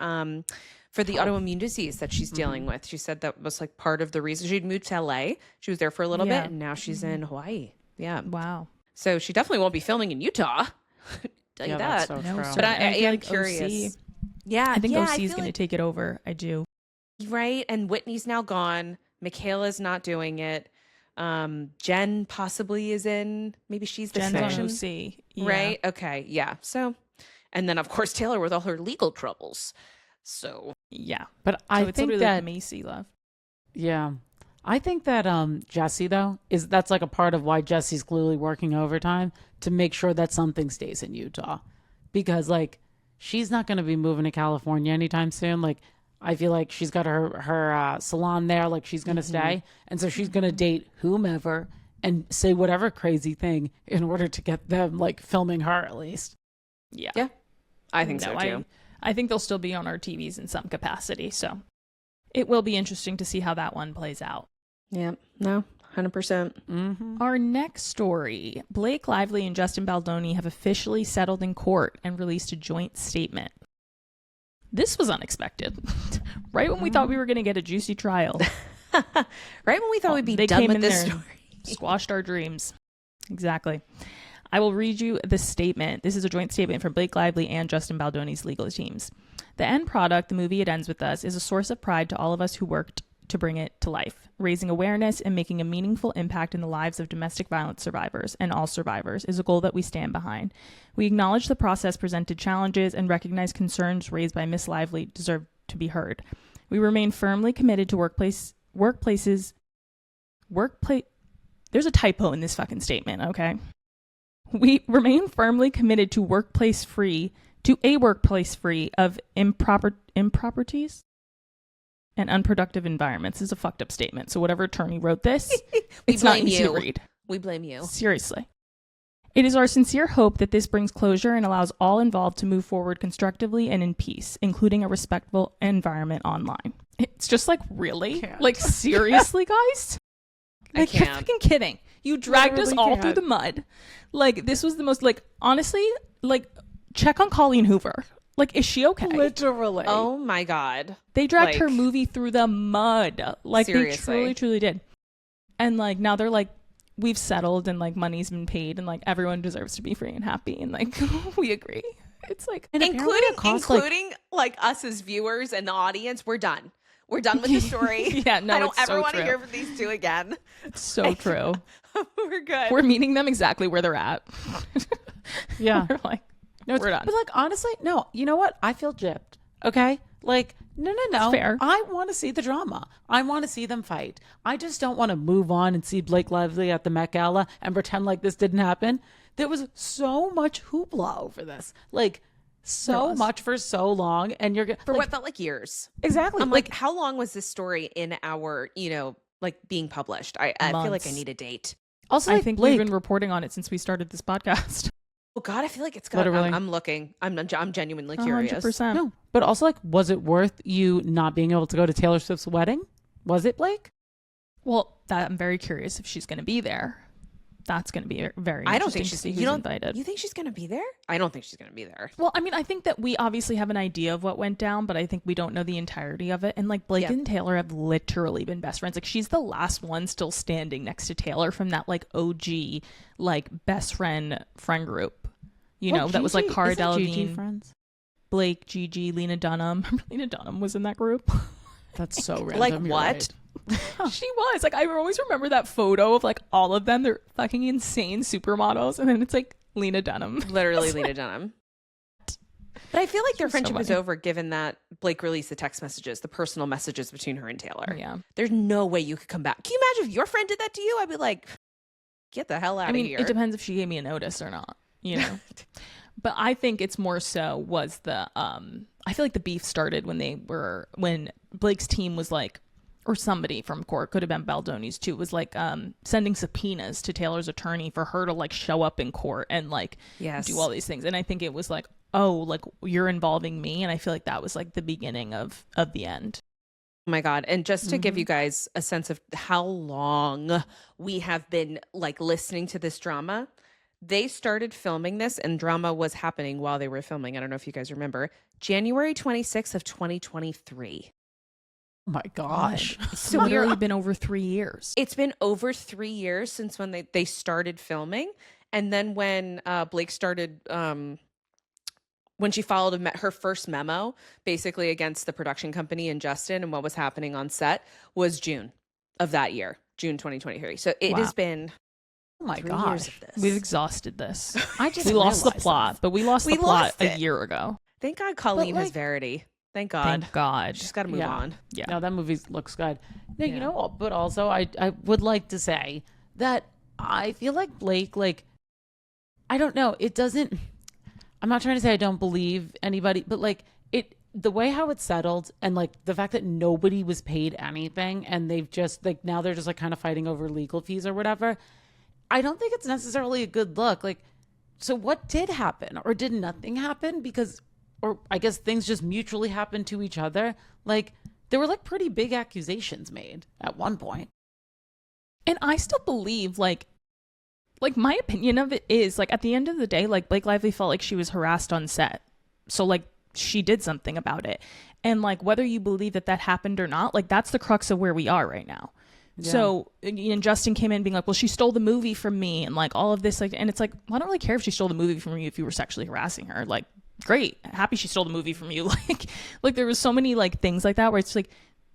for the autoimmune disease that she's dealing with. She said that was like part of the reason she'd moved to LA. She was there for a little bit, and now she's in Hawaii. Yeah, wow. So she definitely won't be filming in Utah. Tell you that. That's so true. But I am like curious. OC, I think OC is going to like, take it over. I do. Right, and Whitney's now gone. Michaela's not doing it. Jen possibly is in. Maybe she's the section. On OC. Yeah. Right? Okay. Yeah. So, and then of course Taylor with all her legal troubles. So yeah. But I think that Macy left. Yeah. I think that Jessi though that's like a part of why Jessi's clearly working overtime to make sure that something stays in Utah. Because like she's not going to be moving to California anytime soon. Like I feel like she's got her salon there, like she's going to stay. And so she's going to date whomever and say whatever crazy thing in order to get them like filming her at least. Yeah. Yeah. I think so too. I think they'll still be on our TVs in some capacity. So it will be interesting to see how that one plays out. Yeah. No, 100%. Our next story, Blake Lively and Justin Baldoni have officially settled in court and released a joint statement. This was unexpected. Right when we thought we were going to get a juicy trial. Right when we thought we'd be they done came with in this there story. Squashed our dreams. Exactly. I will read you the statement. This is a joint statement from Blake Lively and Justin Baldoni's legal teams. The end product, the movie It Ends With Us, is a source of pride to all of us who worked to bring it to life. Raising awareness and making a meaningful impact in the lives of domestic violence survivors and all survivors is a goal that we stand behind. We acknowledge the process presented challenges and recognize concerns raised by Miss Lively deserve to be heard. We remain firmly committed to workplaces. There's a typo in this fucking statement, okay? We remain firmly committed to a workplace free of improprieties and unproductive environments. This is a fucked up statement. So whatever attorney wrote this, it's not easy to read. We blame you. Seriously. It is our sincere hope that this brings closure and allows all involved to move forward constructively and in peace, including a respectful environment online. It's just like, really? Like, seriously, guys? Like, you're fucking kidding. You dragged us all through the mud. Like, this was the most, like, honestly, like, check on Colleen Hoover. Like, is she okay? Literally. Oh my God. They dragged her movie through the mud. Like, seriously. They truly, truly did. And, like, now they're like, we've settled and, like, money's been paid and, like, everyone deserves to be free and happy. And, like, we agree. It's like, including like us as viewers and the audience, we're done. We're done with the story. Yeah, no, I don't ever want to true. hear from these two again. It's so true. We're good. We're meeting them exactly where they're at. Yeah. We're like, no, we're done. But like, honestly, no, you know what? I feel gypped. Okay. Like, no. It's fair. I want to see the drama. I want to see them fight. I just don't want to move on and see Blake Lively at the Met Gala and pretend like this didn't happen. There was so much hoopla over this. Like, so much for so long, and you're for what felt like years. Exactly. I'm like, how long was this story in our, like being published? I feel like I need a date. Also, I think we've been reporting on it since we started this podcast. Oh God, I feel like it's got. I'm looking. I'm genuinely curious. 100%. No, but also, like, was it worth you not being able to go to Taylor Swift's wedding? Was it, Blake? Well, I'm very curious if she's going to be there. That's going to be very. I don't think she's invited. You think she's going to be there? I don't think she's going to be there. Well, I mean, I think that we obviously have an idea of what went down, but I think we don't know the entirety of it. And like Blake and Taylor have literally been best friends. Like, she's the last one still standing next to Taylor from that like OG like best friend group. That was like Cara Delevingne, friends. Blake, Gigi, Lena Dunham. Remember Lena Dunham was in that group? That's so random. Like, You're what? Right. She was like, I always remember that photo of like all of them. They're fucking insane supermodels, and then it's like Lena Dunham, literally Lena Dunham. But I feel like their friendship was funny. over, given that Blake released the text messages, the personal messages between her and Taylor. Yeah, there's no way you could come back. Can you imagine if your friend did that to you? I'd be like, get the hell out of here. It depends if she gave me a notice or not. But I think it's more so was the I feel like the beef started when Blake's team was like, or somebody from court, could have been Baldoni's too, was like sending subpoenas to Taylor's attorney for her to like show up in court and like do all these things. And I think it was like, oh, like you're involving me. And I feel like that was like the beginning of the end. Oh my God. And just to give you guys a sense of how long we have been like listening to this drama, they started filming this and drama was happening while they were filming. I don't know if you guys remember, January 26th of 2023. Oh my gosh. So literally been over 3 years. It's been over 3 years since when they started filming. And then when Blake started, when she filed her first memo, basically against the production company and Justin and what was happening on set, was June of that year, June 2023. So it has been... Oh my 3 gosh. years of this. We've exhausted this. We lost the plot, but we lost the plot a it. year ago. Thank God Colleen has Verity. Thank God. Thank God. She's got to move on. Yeah. No, that movie looks good. No, you know, but also I would like to say that I feel like Blake, like, I don't know, it doesn't, I'm not trying to say I don't believe anybody, but like the way how it settled and like the fact that nobody was paid anything and they've just like, now they're just like kind of fighting over legal fees or whatever. I don't think it's necessarily a good look. Like, so what did happen, or did nothing happen? Because, or I guess things just mutually happened to each other. Like, there were like pretty big accusations made at one point. And I still believe like my opinion of it is like at the end of the day, like Blake Lively felt like she was harassed on set. So like she did something about it. And like whether you believe that happened or not, like that's the crux of where we are right now. Yeah. So, and Justin came in being like, well, she stole the movie from me and like all of this, like, and it's like, well, I don't really care if she stole the movie from you if you were sexually harassing her. Like, great, happy she stole the movie from you. Like there was so many like things like that where it's like,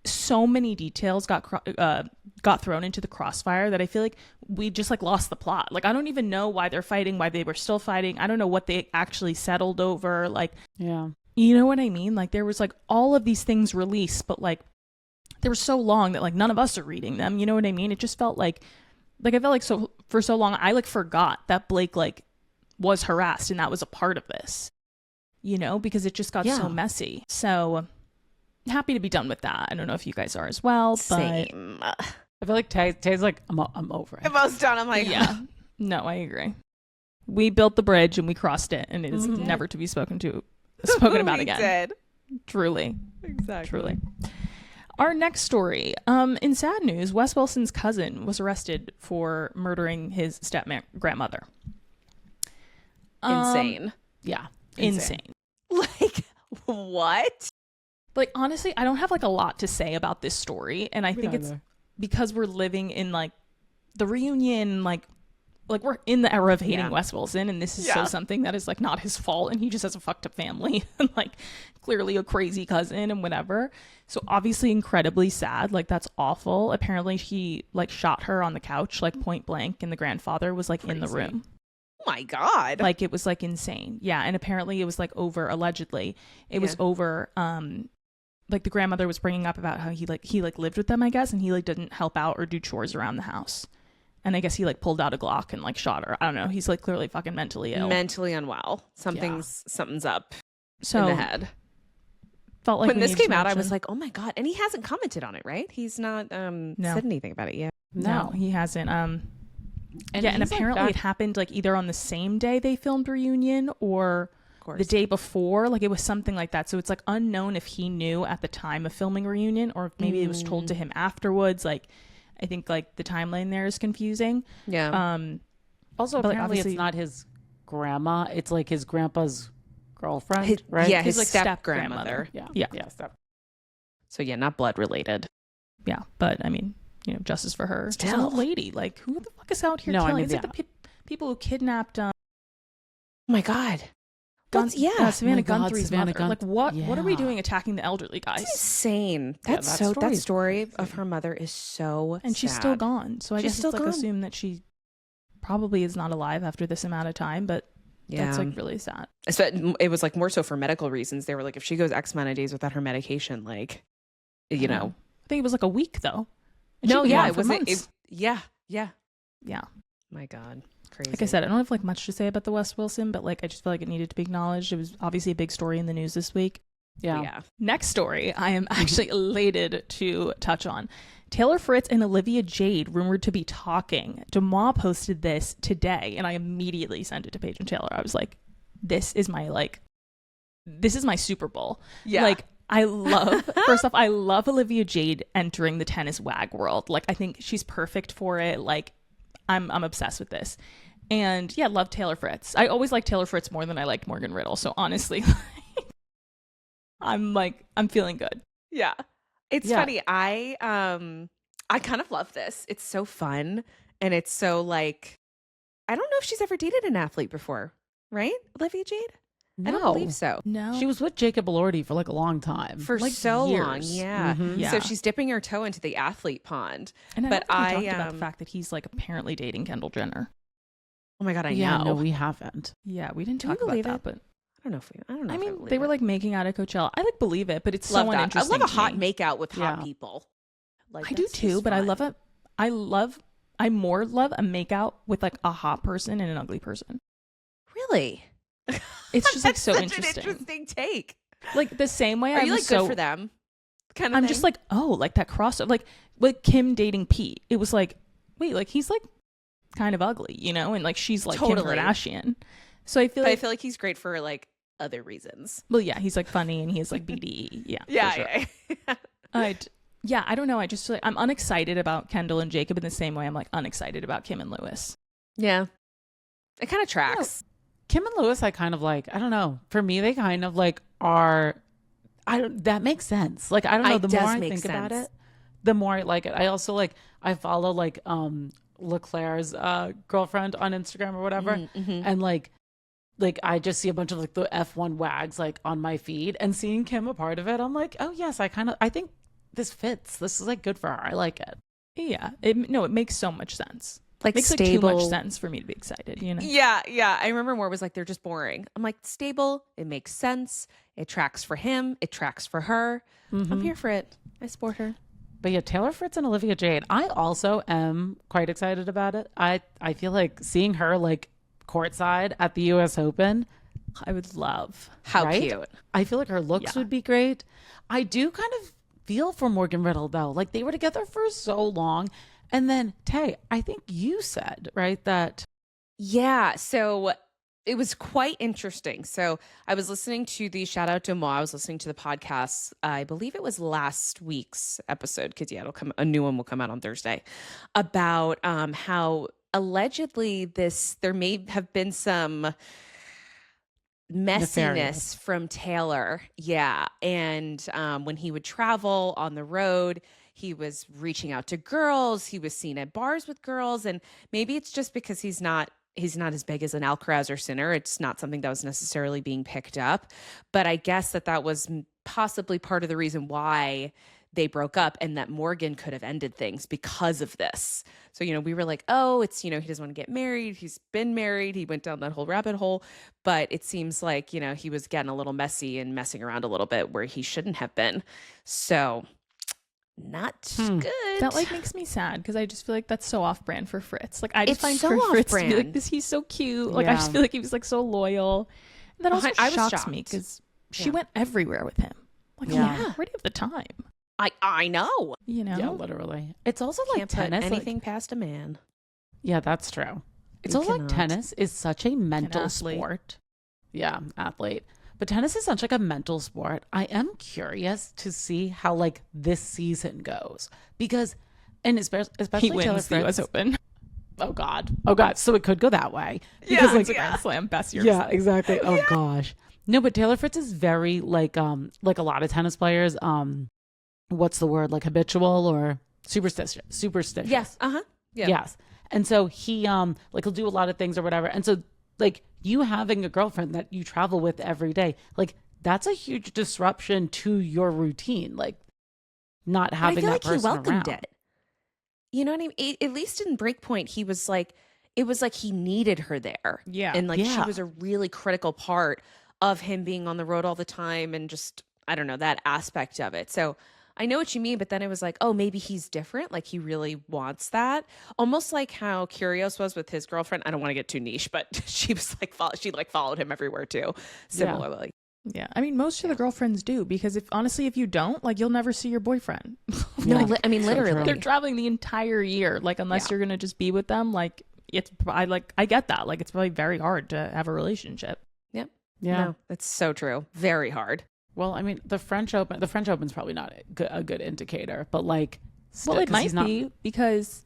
so many details got thrown into the crossfire that I feel like we just like lost the plot. Like I don't even know why they're fighting, why they were still fighting. I don't know what they actually settled over. Like, yeah, you know what I mean? Like there was like all of these things released, but like they were so long that like none of us are reading them. You know what I mean? It just felt like I felt like so for so long I like forgot that Blake like was harassed and that was a part of this. You know, because it just got so messy. So happy to be done with that. I don't know if you guys are as well, but Same. I feel like Tay's like, I'm over it. If I was done, I'm like, yeah. No, I agree. We built the bridge and we crossed it, and it is never to be spoken about again. Did. Truly. Exactly. Truly. Our next story. In sad news, Wes Wilson's cousin was arrested for murdering his step-grandmother. Insane. Yeah. Insane. Like, what? Like, honestly, I don't have like a lot to say about this story. And I think it's because we're living in like the reunion, like we're in the era of hating Wes Wilson. And this is so something that is like not his fault. And he just has a fucked up family and like clearly a crazy cousin and whatever. So obviously incredibly sad. Like that's awful. Apparently he like shot her on the couch, like point blank. And the grandfather was like in the room. Oh my God. Like it was like insane. Yeah. And apparently it was like over, allegedly it was over, like the grandmother was bringing up about how he lived with them, I guess, and he like didn't help out or do chores around the house. And I guess he like pulled out a Glock and like shot her. I don't know. He's like clearly fucking mentally ill. Mentally unwell. Something's up so, in the head. Felt like when this came out, I was like, oh my God. And he hasn't commented on it, right? He's not said anything about it yet. No, he hasn't. And apparently it happened like either on the same day they filmed Reunion or the day before. Like it was something like that. So it's like unknown if he knew at the time of filming Reunion or if maybe it was told to him afterwards. Like I think like the timeline there is confusing. Yeah. Also, apparently it's not his grandma. It's like his grandpa's girlfriend, right? Yeah, his like step grandmother. Yeah. So yeah, not blood related. Yeah, but I mean, you know, justice for her. Still. She's an old lady. Like who the fuck is out here killing? It's like the people who kidnapped. Oh my God. Savannah Guthrie's Savannah mother. Like what are we doing attacking the elderly guys? It's insane. That story of her mother is so and she's sad. still gone. So I guess still it's like gone. assume that she probably is not alive after this amount of time, but that's like really sad. It was like more so for medical reasons. They were like, if she goes X amount of days without her medication, like, you know. I think it was like a week though. It was. Yeah. My God. Crazy. Like I said, I don't have like much to say about the Wes Wilson, but like I just feel like it needed to be acknowledged. It was obviously a big story in the news this week. Yeah. Next story, I am actually elated to touch on. Taylor Fritz and Olivia Jade rumored to be talking. Demois posted this today, and I immediately sent it to Paige and Taylor. I was like, this is my Super Bowl. Yeah. Like first off, I love Olivia Jade entering the tennis wag world. Like I think she's perfect for it. Like I'm obsessed with this. And yeah, love Taylor Fritz. I always like Taylor Fritz more than I liked Morgan Riddle. So honestly, I'm feeling good. Yeah. It's funny. I kind of love this. It's so fun. And it's so like, I don't know if she's ever dated an athlete before, right? Olivia Jade? No. I don't believe so. No. She was with Jacob Elordi for like a long time. For like so years. long. Yeah. Mm-hmm. Yeah. So she's dipping her toe into the athlete pond. And but I talked about the fact that he's like apparently dating Kendall Jenner. Oh my God, I Yeah, know. no, we haven't. Yeah, we didn't Do we talk about believe that, it? but I don't know if we. I don't know. I if mean, believe they were it. like making out at Coachella. I like believe it, but it's Love so that. I uninteresting. love a hot to me. makeout with hot Yeah. people. Like I do that's too, just but I fun. I more love a makeout with like a hot person and an ugly person. Really. It's just like That's so such interesting. An interesting take. Like the same way Are I'm you like so good for them? Kind of. I'm just like, oh, like that crossover, like Kim dating Pete. It was like, wait, like he's like kind of ugly, you know, and like she's like Totally. Kim Kardashian. So I feel But like, I feel like he's great for like other reasons. well, yeah, he's like funny and he's like BDE. Yeah, Yeah. for sure. Yeah. Yeah, I don't know. I just feel like I'm unexcited about Kendall and Jacob in the same way I'm like unexcited about Kim and Lewis. Yeah. It kind of tracks. Kim and Lewis, I kind of like, I don't know. For me, they kind of like are, that makes sense. Like, I don't know. It The does more I make think about sense. it, the more I like it. I also like, I follow like Leclerc's girlfriend on Instagram or whatever. Mm-hmm. And like I just see a bunch of like the F1 wags like on my feed, and seeing Kim a part of it, I'm like, oh yes, I think this fits. This is like good for her. I like it. Yeah. It makes so much sense. Like makes stable. like too much sense for me to be excited, you know? Yeah. I remember more was like, they're just boring. I'm like, stable. It makes sense. It tracks for him. It tracks for her. I'm here for it. I support her. But yeah, Taylor Fritz and Olivia Jade. I also am quite excited about it. I feel like seeing her like courtside at the US Open. I would love. How right? cute. I feel like her looks would be great. I do kind of feel for Morgan Riddle though. Like they were together for so long. And then Tay, I think you said, right, that Yeah. So it was quite interesting. So I was listening to the shout out to Moi. I was listening to the podcast. I believe it was last week's episode because a new one will come out on Thursday about how allegedly there may have been some messiness Nefarious. from Taylor. Yeah. And when he would travel on the road, he was reaching out to girls. He was seen at bars with girls. And maybe it's just because he's not as big as an Alcaraz or Sinner. It's not something that was necessarily being picked up. But I guess that was possibly part of the reason why they broke up, and that Morgan could have ended things because of this. So, we were like, oh, it's, he doesn't want to get married. He's been married. He went down that whole rabbit hole. But it seems like, he was getting a little messy and messing around a little bit where he shouldn't have been. So not good. That like makes me sad because I just feel like that's so off brand for Fritz. Like I just It's find so for Fritz to be like off-brand. this, he's so cute. Like I just feel like he was like so loyal. And that also I was shocks shocked. me because she Yeah. went everywhere with him. Like Yeah. where do you have the time? I know. You know? yeah, literally. It's also like Can't put tennis. like- anything past a man. yeah, that's true. It's You also like cannot. tennis is such a mental athlete. sport. Yeah, athlete. But tennis is such like a mental sport. I am curious to see how like this season goes because, and especially He Taylor wins the US Fritz. Open. Oh God. So it could go that way. Yeah, Because It's a Grand Slam, best year. yeah, exactly. Oh gosh. No, but Taylor Fritz is very like a lot of tennis players. What's the word? Like habitual or superstitious? Superstitious. Yes. Uh-huh. Yeah. Yes. And so he like he'll do a lot of things or whatever. And so like you having a girlfriend that you travel with every day, like that's a huge disruption to your routine. Like not having that person he welcomed around. it. You know what I mean? At least in Breakpoint, he was like, it was like he needed her there. Yeah. And like she Yeah. was a really critical part of him being on the road all the time and just, I don't know, that aspect of it. So I know what you mean, but then it was like, oh, maybe he's different. Like he really wants that. Almost like how Kyrgios was with his girlfriend. I don't want to get too niche, but she was like, she followed him everywhere too. Similarly. Yeah. I mean, most of the girlfriends do because if you don't, like you'll never see your boyfriend. No, Yeah. I mean, So literally. true. They're traveling the entire year. Like unless you're going to just be with them, like I get that. Like it's probably very hard to have a relationship. Yep. Yeah. No, that's so true. Very hard. Well, I mean, the French Open's probably not a good indicator, but like, Well, it 'cause might he's not- be because,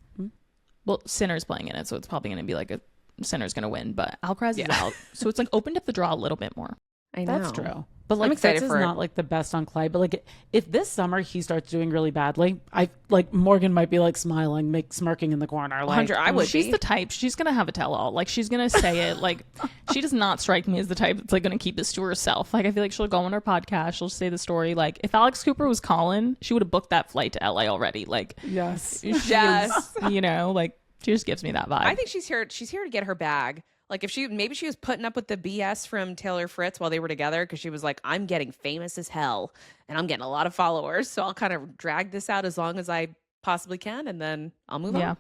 Sinner's playing in it, so it's probably going to be like a Sinner's going to win, but Alcaraz is out, so it's like opened up the draw a little bit more. I know. That's true. But like, excited Fritz is for it. not like the best on clay. But like, if this summer he starts doing really badly, I like Morgan might be like smiling, smirking in the corner. Like, 100. I would She's be. the type. She's going to have a tell-all. Like she's going to say it. Like she does not strike me as the type that's like going to keep this to herself. Like I feel like she'll go on her podcast. She'll say the story. Like if Alex Cooper was calling, she would have booked that flight to LA already. Like yes, Yes. like she just gives me that vibe. I think she's here to get her bag. Like if maybe she was putting up with the BS from Taylor Fritz while they were together because she was like, I'm getting famous as hell and I'm getting a lot of followers. So I'll kind of drag this out as long as I possibly can and then I'll move yeah, on.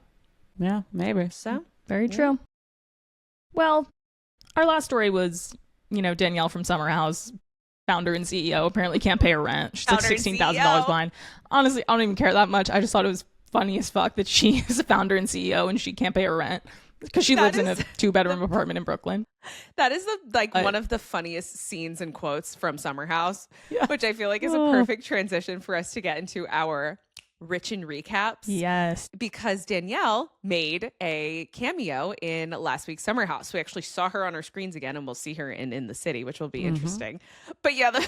yeah, maybe. So very true. Well, our last story was, Danielle from Summer House, founder and CEO, apparently can't pay her rent. She's Founder like and $16,000 CEO. behind. Honestly, I don't even care that much. I just thought it was funny as fuck that she is a founder and CEO and she can't pay her rent because she lives in a 2-bedroom apartment in Brooklyn. that is one of the funniest scenes and quotes from Summer House, Yeah. which I feel like is a perfect transition for us to get into our Rich and Recaps. Yes. Because Danielle made a cameo in last week's Summer House. We actually saw her on our screens again, and we'll see her in the city, which will be interesting. But yeah, the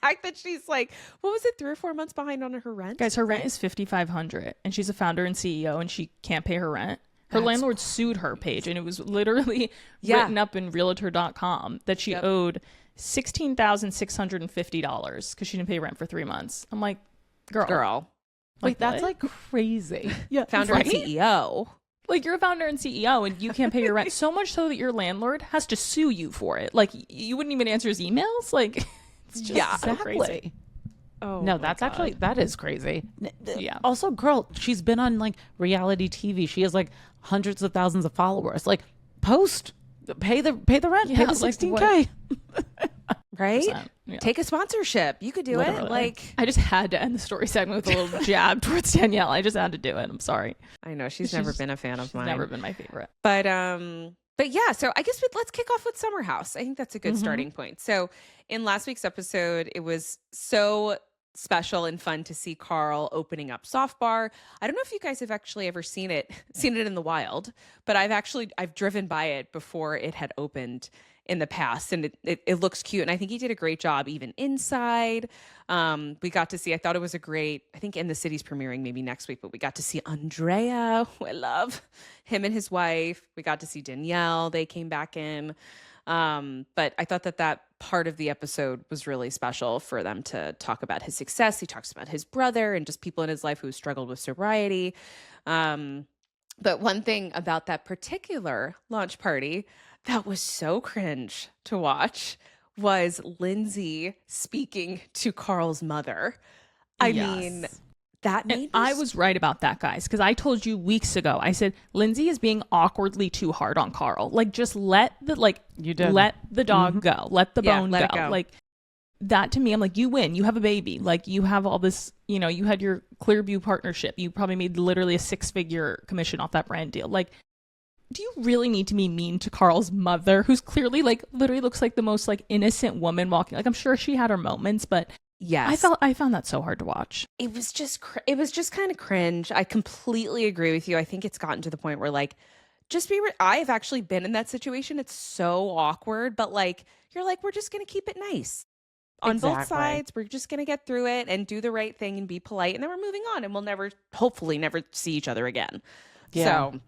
fact that she's like, what was it, 3 or 4 months behind on her rent? Guys, her rent is $5,500 and she's a founder and CEO and she can't pay her rent. Her landlord sued her, Paige, and it was literally written up in realtor.com that she owed $16,650 because she didn't pay rent for 3 months. I'm like, girl. Wait, Like, that's what? like crazy. Yeah, Founder right? and CEO. Like, you're a founder and CEO and you can't pay your rent so much so that your landlord has to sue you for it. Like, you wouldn't even answer his emails. Like, it's just so crazy. Exactly. Oh, No, my that's God. actually, that is crazy. Yeah. Also, girl, she's been on like reality TV. She has like hundreds of thousands of followers. Like, post, pay the rent, pay the Yeah, like, 16K. right. Yeah. Take a sponsorship. You could do it. Literally. Like, I just had to end the story segment with a little jab towards Danielle. I just had to do it. I'm sorry. I know she's never been a fan of She's mine. never been my favorite. But yeah, so I guess let's kick off with Summer House. I think that's a good starting point. So in last week's episode, it was so special and fun to see Carl opening up Soft Bar. I don't know if you guys have actually ever seen it in the wild, but I've driven by it before it had opened in the past, and it looks cute. And I think he did a great job even inside. We got to see, I thought it was a great, I think In the City's premiering maybe next week, but we got to see Andrea, who I love, him and his wife. We got to see Danielle. They came back in. But I thought that part of the episode was really special for them to talk about his success. He talks about his brother and just people in his life who struggled with sobriety. But one thing about that particular launch party that was so cringe to watch was Lindsay speaking to Carl's mother. I mean, that made me I was right about that, guys, because I told you weeks ago. I said Lindsay is being awkwardly too hard on Carl. Like, just let the let the dog go, let the bone let it go. go. Like that to me, I'm like, you win. You have a baby. Like, you have all this. You know, you had your Clearview partnership. You probably made literally a 6-figure commission off that brand deal. Like, do you really need to be mean to Carl's mother, who's clearly like literally looks like the most like innocent woman walking? Like, I'm sure she had her moments, but yes, I found that so hard to watch. it was just kind of cringe. I completely agree with you. I think it's gotten to the point where like just I've actually been in that situation. It's so awkward, but like you're like, we're just gonna keep it nice on both sides. We're just gonna get through it and do the right thing and be polite, and then we're moving on, and we'll hopefully never see each other again. Yeah. So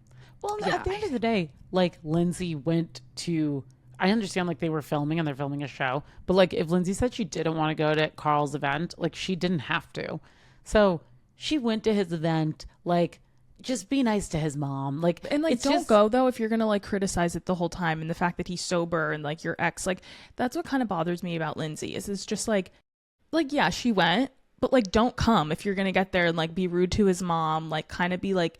Well, yeah. at the end of the day, like Lindsay went to, I understand like they were filming and they're filming a show, but like if Lindsay said she didn't want to go to Carl's event, like she didn't have to. So she went to his event, like just be nice to his mom. Like, And like, it's don't just- go though if you're gonna like criticize it the whole time, and the fact that he's sober and like your ex, like that's what kind of bothers me about Lindsay. Is it's just like yeah, she went, but like don't come if you're gonna get there and like be rude to his mom, like kind of be like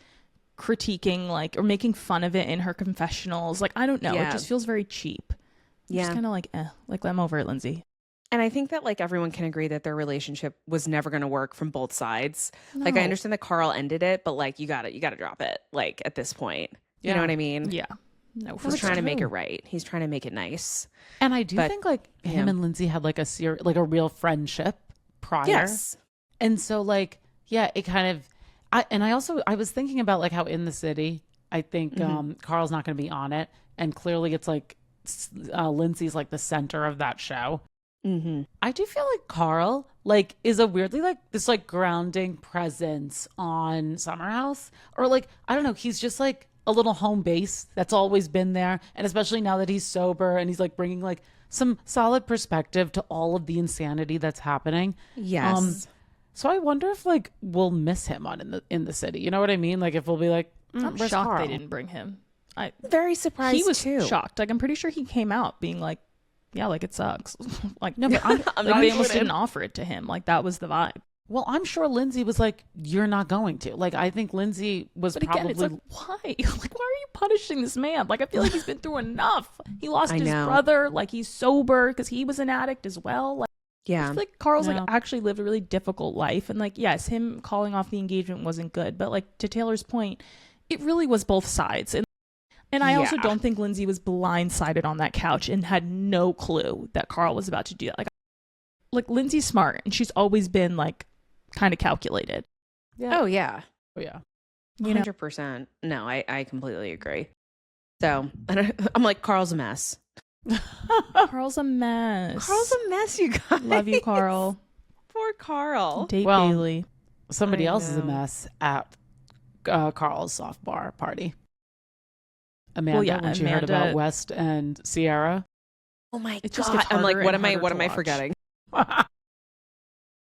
critiquing like or making fun of it in her confessionals. Like, I don't know, Yeah. it just feels very cheap. Yeah. Just kind of like I'm over it, Lindsay. And I think that like everyone can agree that their relationship was never going to work from both sides. Like I No. understand that Carl ended it, but like you got to drop it. Like at this point, you Yeah. know what I mean? Yeah, no, for He's sure. trying to make it true. right. He's trying to make it nice. And I do But- think like him yeah. and Lindsay had like a real friendship prior. Yes. And so like, yeah, it kind of, I was thinking about like how In the City, I think Carl's not going to be on it. And clearly it's like Lindsay's like the center of that show. Mm-hmm. I do feel like Carl like is a weirdly like this like grounding presence on Summer House, or like I don't know, he's just like a little home base that's always been there, and especially now that he's sober and he's like bringing like some solid perspective to all of the insanity that's happening. Yes. So I wonder if like we'll miss him on In the City. You know what I mean? Like if we'll be like, I'm where's shocked Carl? they didn't bring him. Very surprised He was too. shocked. Like, I'm pretty sure he came out being like, yeah, like it sucks. Like, No, but I'm like they sure almost they- didn't offer it to him. Like, that was the vibe. well, I'm sure Lindsay was like, you're not going to. Like I think Lindsay was But again, probably it's like, why? Like, why are you punishing this man? Like, I feel like he's been through enough. He lost I his know. brother. Like, he's sober because he was an addict as well. Like, I Yeah. feel like Carl's No. like actually lived a really difficult life. And like, yes, him calling off the engagement wasn't good. But like, to Taylor's point, it really was both sides. And I also Yeah. don't think Lindsay was blindsided on that couch and had no clue that Carl was about to do that. Like Lindsay's smart and she's always been like kind of calculated. yeah. Oh yeah. yeah. You know? 100%. No, I completely agree. So I'm like, Carl's a mess. Carl's a mess. Carl's a mess, you guys. Love you, Carl. Poor Carl. Date Well, Bailey. Somebody I else is a know. mess at Carl's soft bar party. Amanda, yeah, when she heard Amanda- about West and Sierra. Oh my It just God. gets I'm like, harder what and am I harder to watch. forgetting?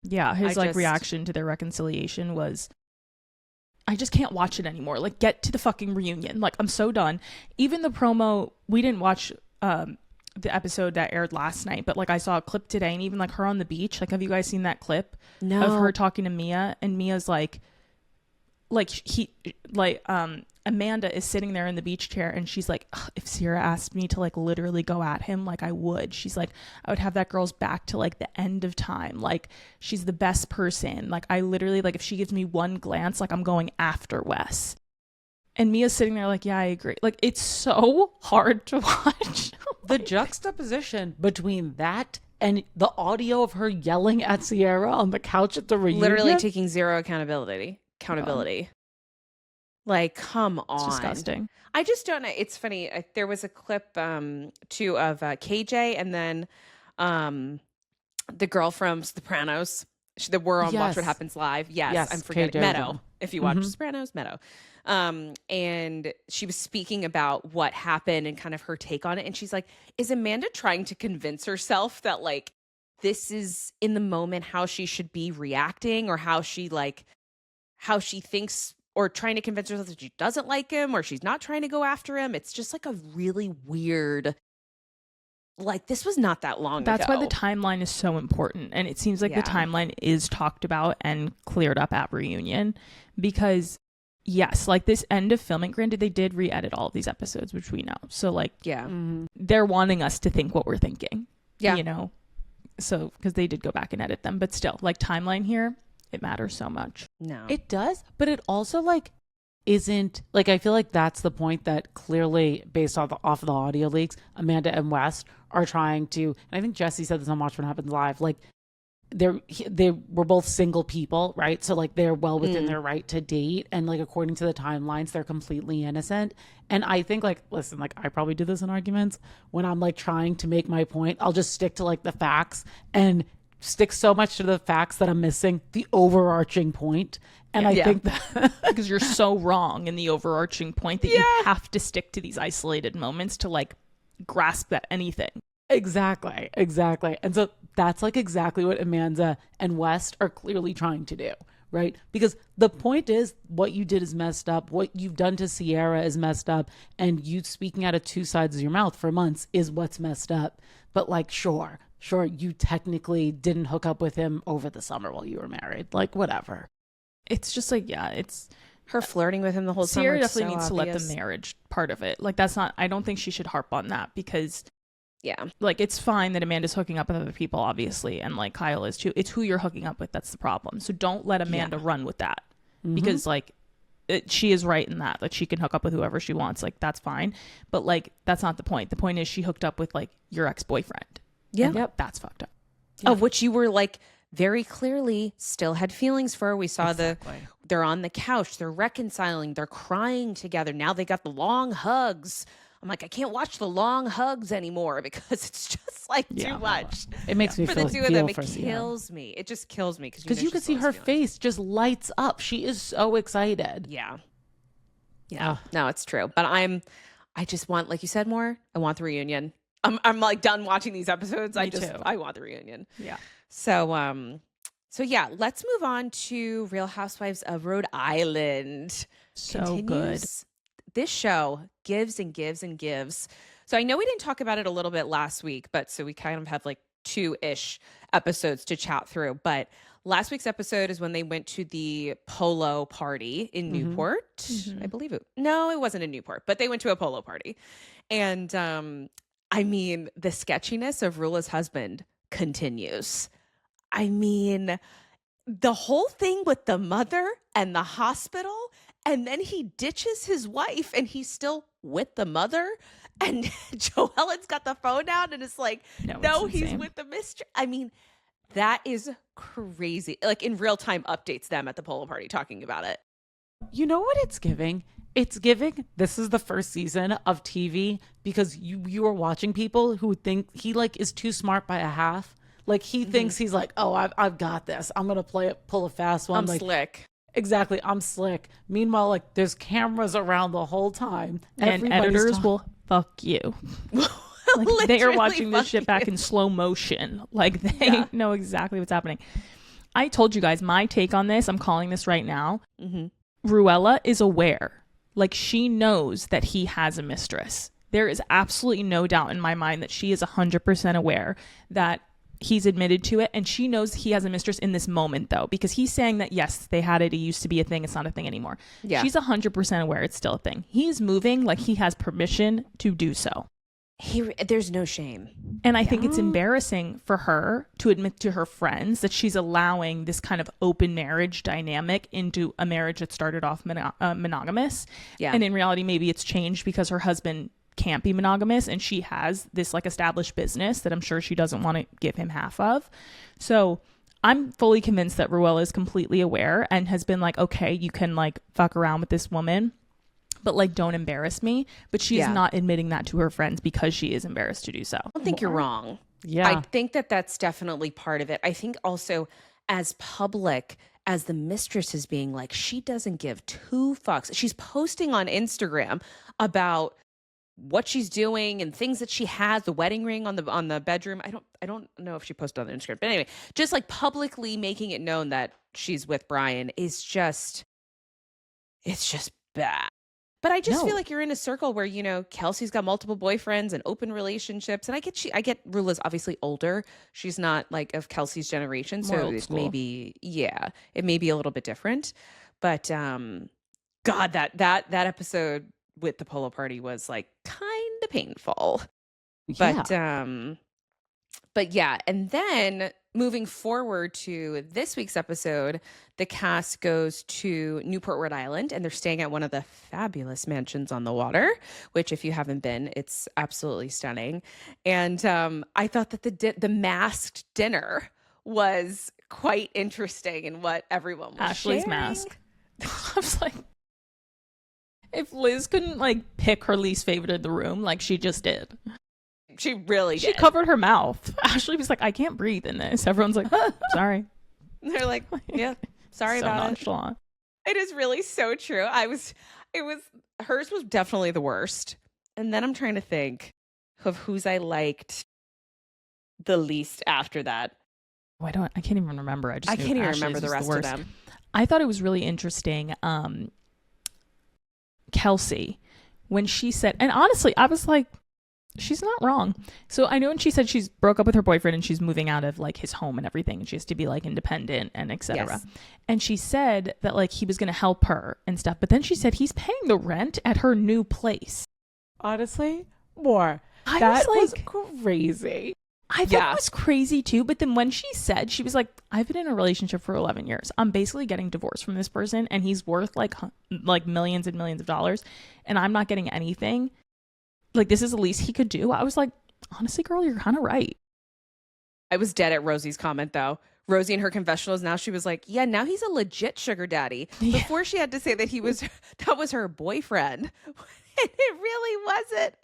Yeah, his reaction to their reconciliation was, I just can't watch it anymore. Like, get to the fucking reunion. Like, I'm so done. Even the promo, we didn't watch the episode that aired last night, but like I saw a clip today, and even like her on the beach. Like, have you guys seen that clip? No. Of her talking to Mia, and Mia's Amanda is sitting there in the beach chair, and she's like, if Sierra asked me to like literally go at him, like I would. She's like, I would have that girl's back to like the end of time. Like, she's the best person. Like, I literally, like, if she gives me one glance, like, I'm going after Wes. And Mia's sitting there like, yeah, I agree. Like, it's so hard to watch. The juxtaposition between that and the audio of her yelling at Sierra on the couch at the reunion. Literally taking zero accountability. Like, come on. It's disgusting. I just don't know. It's funny. There was a clip too of KJ, and then the girl from Sopranos. That were on Watch What Happens Live. Yes, I'm forgetting. Meadow. If you watch Sopranos, Meadow. And she was speaking about what happened and kind of her take on it. And she's like, is Amanda trying to convince herself that like this is in the moment how she should be reacting, or how she thinks, or trying to convince herself that she doesn't like him, or she's not trying to go after him? It's just like a really weird, like, this was not that long ago. That's why the timeline is so important. And it seems like the timeline is talked about and cleared up at reunion, because yes, like this end of filming, granted they did re-edit all of these episodes, which we know. So like, they're wanting us to think what we're thinking, you know? So, because they did go back and edit them, but still, like, timeline here, it matters so much. No. It does, but it also like isn't, like, I feel like that's the point that clearly, based off of the audio leaks, Amanda and West are trying to, and I think Jessi said this on Watch What Happens Live, like, they were both single people, right? So like they're well within their right to date, and like according to the timelines, they're completely innocent. And I think, like, listen, like I probably do this in arguments when I'm like trying to make my point. I'll just stick to like the facts, and stick so much to the facts that I'm missing the overarching point. And I think that because you're so wrong in the overarching point that you have to stick to these isolated moments to like grasp at anything. Exactly. And so that's like exactly what Amanda and West are clearly trying to do, right? Because the point is, what you did is messed up. What you've done to Sierra is messed up. And you speaking out of two sides of your mouth for months is what's messed up. But like, sure, you technically didn't hook up with him over the summer while you were married. Like, whatever. It's just like, it's her flirting with him the whole summer. Sierra definitely needs to let the marriage part of it. Like, that's not, I don't think she should harp on that, because like, it's fine that Amanda's hooking up with other people, obviously, and like Kyle is too. It's who you're hooking up with that's the problem. So don't let Amanda run with that, because like she is right in that she can hook up with whoever she wants. Like, that's fine, but like that's not the point. The point is she hooked up with like your ex-boyfriend. That's fucked up. Of which you were like very clearly still had feelings for. We saw they're on the couch, they're reconciling, they're crying together. Now they got the long hugs. I'm like, I can't watch the long hugs anymore, because it's just like too much. It makes me for feel the two of them. It Sierra. kills me. It just kills me because you can see her face just lights up. She is so excited. Yeah. No, it's true. But I just want, like you said, more. I want the reunion. I'm like done watching these episodes. I want the reunion. Yeah. So yeah, let's move on to Real Housewives of Rhode Island. So good. This show gives and gives and gives. So I know we didn't talk about it a little bit last week, but so we kind of have like 2-ish episodes to chat through. But last week's episode is when they went to the polo party in Newport. I believe it. No, it wasn't in Newport, but they went to a polo party. And I mean, the sketchiness of Rula's husband continues. I mean, the whole thing with the mother and the hospital, and then he ditches his wife and he's still with the mother, and Joellen's got the phone out and it's like, no, he's with the mistress. I mean, that is crazy. Like, in real time updates them at the polo party talking about it. You know what it's giving? It's giving, this is the first season of TV, because you are watching people who think he like is too smart by a half. Like, he thinks he's like, oh, I've got this. I'm going to pull a fast one. I'm like, slick. Exactly. I'm slick. Meanwhile, like, there's cameras around the whole time. And editors will fuck you. Like, they are watching this shit back in slow motion. Like, they know exactly what's happening. I told you guys my take on this. I'm calling this right now. Mm-hmm. Ruella is aware. Like, she knows that he has a mistress. There is absolutely no doubt in my mind that she is 100% aware that he's admitted to it. And she knows he has a mistress in this moment, though, because he's saying that, yes, they had it. It used to be a thing. It's not a thing anymore. Yeah. She's 100% aware it's still a thing. He's moving like he has permission to do so. There's no shame. And I think it's embarrassing for her to admit to her friends that she's allowing this kind of open marriage dynamic into a marriage that started off monogamous. Yeah. And in reality, maybe it's changed because her husband can't be monogamous and she has this like established business that I'm sure she doesn't want to give him half of. So I'm fully convinced that Ruella is completely aware and has been like, okay, you can like fuck around with this woman, but like, don't embarrass me. But she's not admitting that to her friends because she is embarrassed to do so. I don't think you're wrong. Yeah. I think that that's definitely part of it. I think also as public as the mistress is being like, she doesn't give two fucks. She's posting on Instagram about what she's doing and things that she has, the wedding ring on the bedroom. I don't know if she posted on Instagram, but anyway, just like publicly making it known that she's with Brian is just, it's just bad. But I just feel like you're in a circle where, you know, Kelsey's got multiple boyfriends and open relationships. And I get Rula's obviously older. She's not like of Kelsey's generation. So it may be, it may be a little bit different. But God, that episode with the polo party was like kind of painful. But yeah. And then moving forward to this week's episode, the cast goes to Newport, Rhode Island, and they're staying at one of the fabulous mansions on the water, which if you haven't been, it's absolutely stunning. And I thought that the masked dinner was quite interesting in what everyone was Ashley's sharing. mask. I was like, if Liz couldn't like pick her least favorite in the room, like she just did. She really did. She covered her mouth. Ashley was like, I can't breathe in this. Everyone's like, sorry. They're like, yeah, sorry so about nonchalant. it. It is really so true. Hers was definitely the worst. And then I'm trying to think of whose I liked the least after that. I can't even remember. I can't even remember the rest of them. I thought it was really interesting. Kelsey, when she said, and honestly, I was like, she's not wrong. So I know when she said she's broke up with her boyfriend and she's moving out of like his home and everything, and she has to be like independent and etc. Yes. And she said that like he was going to help her and stuff, but then she said he's paying the rent at her new place. Honestly, that was crazy. I thought it was crazy too, but then when she said, she was like, I've been in a relationship for 11 years. I'm basically getting divorced from this person and he's worth like millions and millions of dollars and I'm not getting anything. Like, this is the least he could do. I was like, honestly, girl, you're kind of right. I was dead at Rosie's comment, though. Rosie in her confessionals, now she was like, yeah, now he's a legit sugar daddy. Yeah. Before she had to say that that was her boyfriend. And it really wasn't.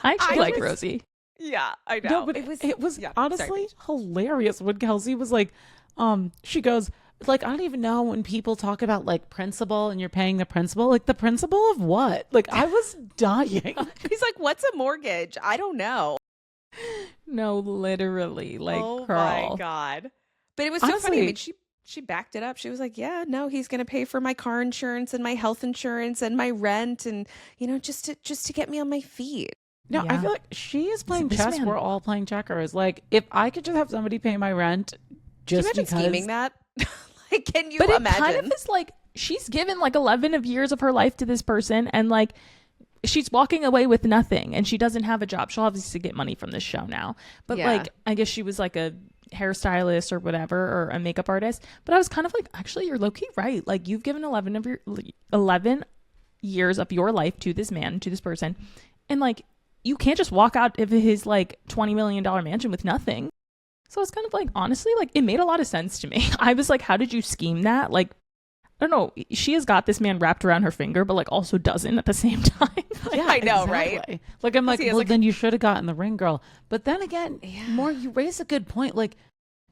I actually like Rosie. Yeah, I know. No, but it was honestly hilarious when Kelsey was like, she goes, like, I don't even know when people talk about like principal and you're paying the principal, like the principal of what? Like, I was dying. He's like, what's a mortgage? I don't know. No, literally, like, oh girl. My God. But it was so funny. I mean, she backed it up. She was like, yeah, no, he's going to pay for my car insurance and my health insurance and my rent and, you know, just to get me on my feet. No, I feel like she is playing chess. We're all playing checkers. Like, if I could just have somebody pay my rent just Can you imagine because. scheming that? Like, can you but imagine? It kind of is like, she's given like 11 of years of her life to this person and like, she's walking away with nothing and she doesn't have a job. She'll obviously get money from this show now. But like, I guess she was like a hairstylist or whatever, or a makeup artist. But I was kind of like, actually, you're low-key right. Like, you've given 11 years of your life to this man, to this person. And like, you can't just walk out of his like $20 million mansion with nothing. So it's kind of like, honestly, like, it made a lot of sense to me. I was like, how did you scheme that? Like, I don't know. She has got this man wrapped around her finger, but like also doesn't at the same time. Like, yeah, I know, exactly. right? Like, I'm like, well, then you should have gotten the ring, girl. But then again, you raise a good point. Like,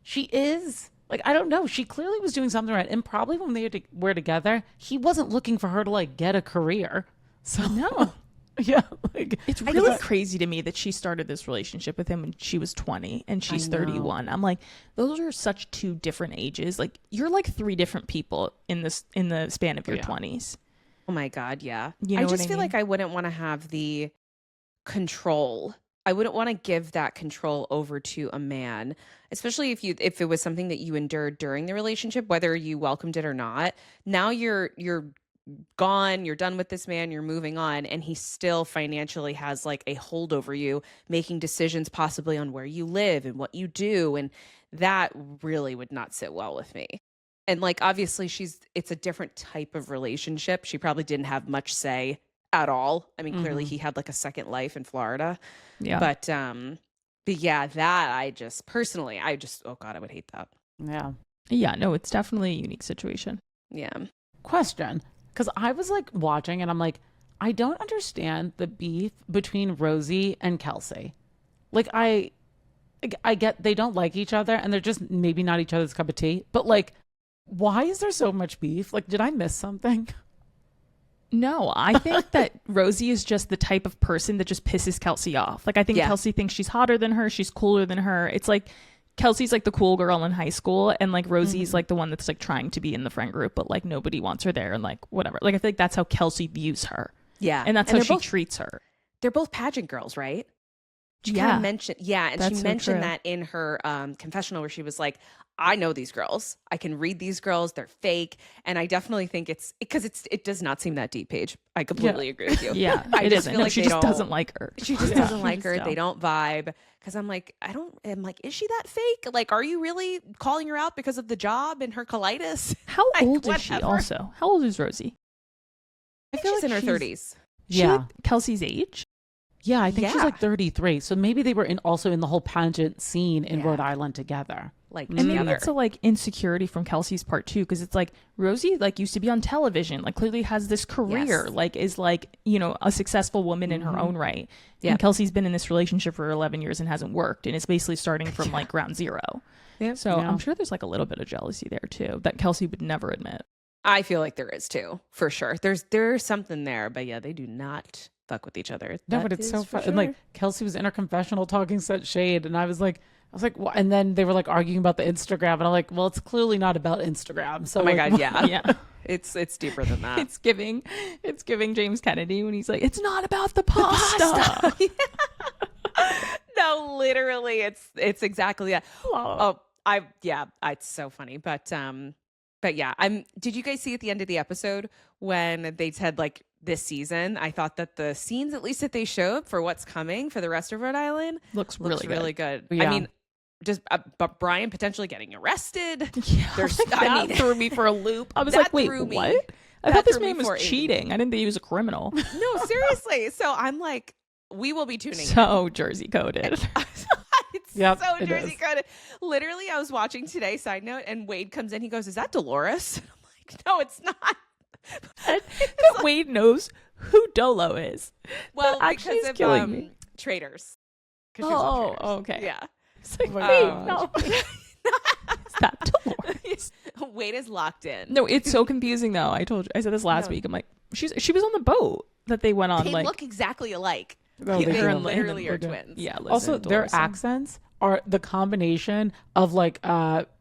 she is, like, I don't know. She clearly was doing something right. And probably when they were together, he wasn't looking for her to like get a career. So no. Yeah, like It's really crazy to me that she started this relationship with him when she was 20 and she's 31. I'm like, those are such two different ages. Like, you're like three different people in the span of your 20s. Oh my God, yeah. You know I just what I feel mean? like I wouldn't want to have the control. I wouldn't want to give that control over to a man, especially if it was something that you endured during the relationship, whether you welcomed it or not. Now you're gone, you're done with this man, you're moving on, and he still financially has like a hold over you, making decisions possibly on where you live and what you do, and that really would not sit well with me. And like obviously it's a different type of relationship. She probably didn't have much say at all. I mean, clearly he had like a second life in Florida. Yeah. But yeah, that I just personally, oh God, I would hate that. yeah. Yeah, no, it's definitely a unique situation. Yeah. Question, because I was like watching and I'm like, I don't understand the beef between Rosie and Kelsey. Like I get they don't like each other and they're just maybe not each other's cup of tea, but like, why is there so much beef? Like, did I miss something? No, I think that Rosie is just the type of person that just pisses Kelsey off. Like, I think Kelsey thinks she's hotter than her. She's cooler than her. It's like Kelsey's like the cool girl in high school. And like Rosie's like the one that's like trying to be in the friend group, but like nobody wants her there and like whatever. Like, I feel like that's how Kelsey views her. Yeah. And that's how she treats her. They're both pageant girls, right? She Yeah. kind of mentioned, and That's she so mentioned true. that in her confessional where she was like, I know these girls. I can read these girls. They're fake. And I definitely think it's because it does not seem that deep, Paige. I completely agree with you. Yeah, I it just isn't. feel No, like she they just don't- doesn't like her. She just Yeah. doesn't like her. So. They don't vibe. Because I'm like, is she that fake? Like, are you really calling her out because of the job and her colitis? How Like, old is she whatever. also? How old is Rosie? I feel she's in her 30s. She Yeah. like Kelsey's age? Yeah, I think she's Yeah. like 33. So maybe they were also in the whole pageant scene in Yeah. Rhode Island together. Like, And maybe together. it's a like insecurity from Kelsey's part too, because it's like Rosie like used to be on television, like clearly has this career, Yes. like is like, you know, a successful woman in her own right. Yeah. And Kelsey's been in this relationship for 11 years and hasn't worked and is basically starting from like ground zero. Yeah. So Yeah. I'm sure there's like a little bit of jealousy there too that Kelsey would never admit. I feel like there is too, for sure. There's something there, but yeah, they do not fuck with each other. No, That but it's is so for fun. And like sure. Kelsey was in her confessional talking such shade, and I was like, what? And then they were like arguing about the Instagram, and I'm like, well, it's clearly not about Instagram. So Oh my like, God, yeah. Yeah. It's deeper than that. It's giving James Kennedy when he's like, it's not about the pasta. No, literally, it's exactly that. It's so funny. But yeah, did you guys see at the end of the episode when they said like this season, I thought that the scenes at least that they showed for what's coming for the rest of Rhode Island Looks looks really good. Yeah. I mean, just but Brian potentially getting arrested. Yeah, There's- like, I that mean- through me for a loop. I was That like, wait, threw me. what? I That thought this threw me man was for a- cheating. I didn't think he was a criminal. No, seriously. So I'm like, we will be tuning in. So Jersey coded. It's Yep, so it Jersey is. coded. Literally, I was watching today, side note, and Wade comes in. He goes, "Is that Dolores?" I'm like, "No, it's not." that Wade knows who Dolo is. Well, That actually because is of killing me. Traders. 'Cause she was on Traders. Okay. Yeah. It's like, Oh my wait, gosh. no. Is that Dolores? Wade is locked in. No, it's so confusing though. I told you. I said this last No. week. I'm like, she was on the boat that they went on. They like, look exactly alike. No, They they her do. and literally Landon are were doing- twins. Yeah. Liz Also, and their Dolores. accents are the combination of like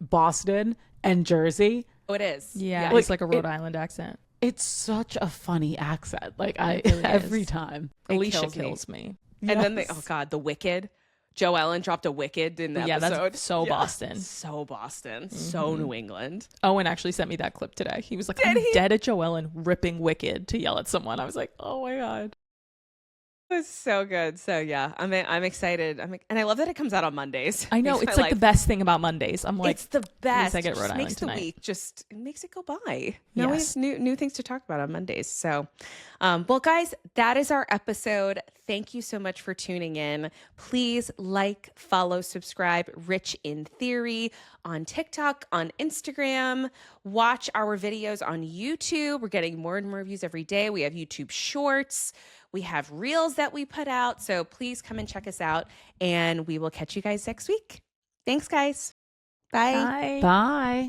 Boston and Jersey. Oh, it is. Yeah, Like, it's like a Rhode Island accent. It's such a funny accent. Like It really every is. time. It Alicia kills me. kills me. And then Yes. the Wicked. Joe Ellen dropped a Wicked in the Yeah, episode. that's so Boston. So Boston. So New England. Owen actually sent me that clip today. He was like, Did I'm he? dead at Joellen ripping Wicked to yell at someone. I was like, oh my God. It was so good. So yeah, I'm excited. And I love that it comes out on Mondays. I know. Makes It's my like the life- best thing about Mondays. I'm like, it's the best. I get It Rhode just makes Island the tonight. week it makes it go by. Now we Yes. have new things to talk about on Mondays. So, well, guys, that is our episode. Thank you so much for tuning in. Please like, follow, subscribe. Rich in Theory on TikTok, on Instagram. Watch our videos on YouTube. We're getting more and more views every day. We have YouTube Shorts. We have Reels that we put out. So please come and check us out. And we will catch you guys next week. Thanks, guys. Bye. bye. Bye.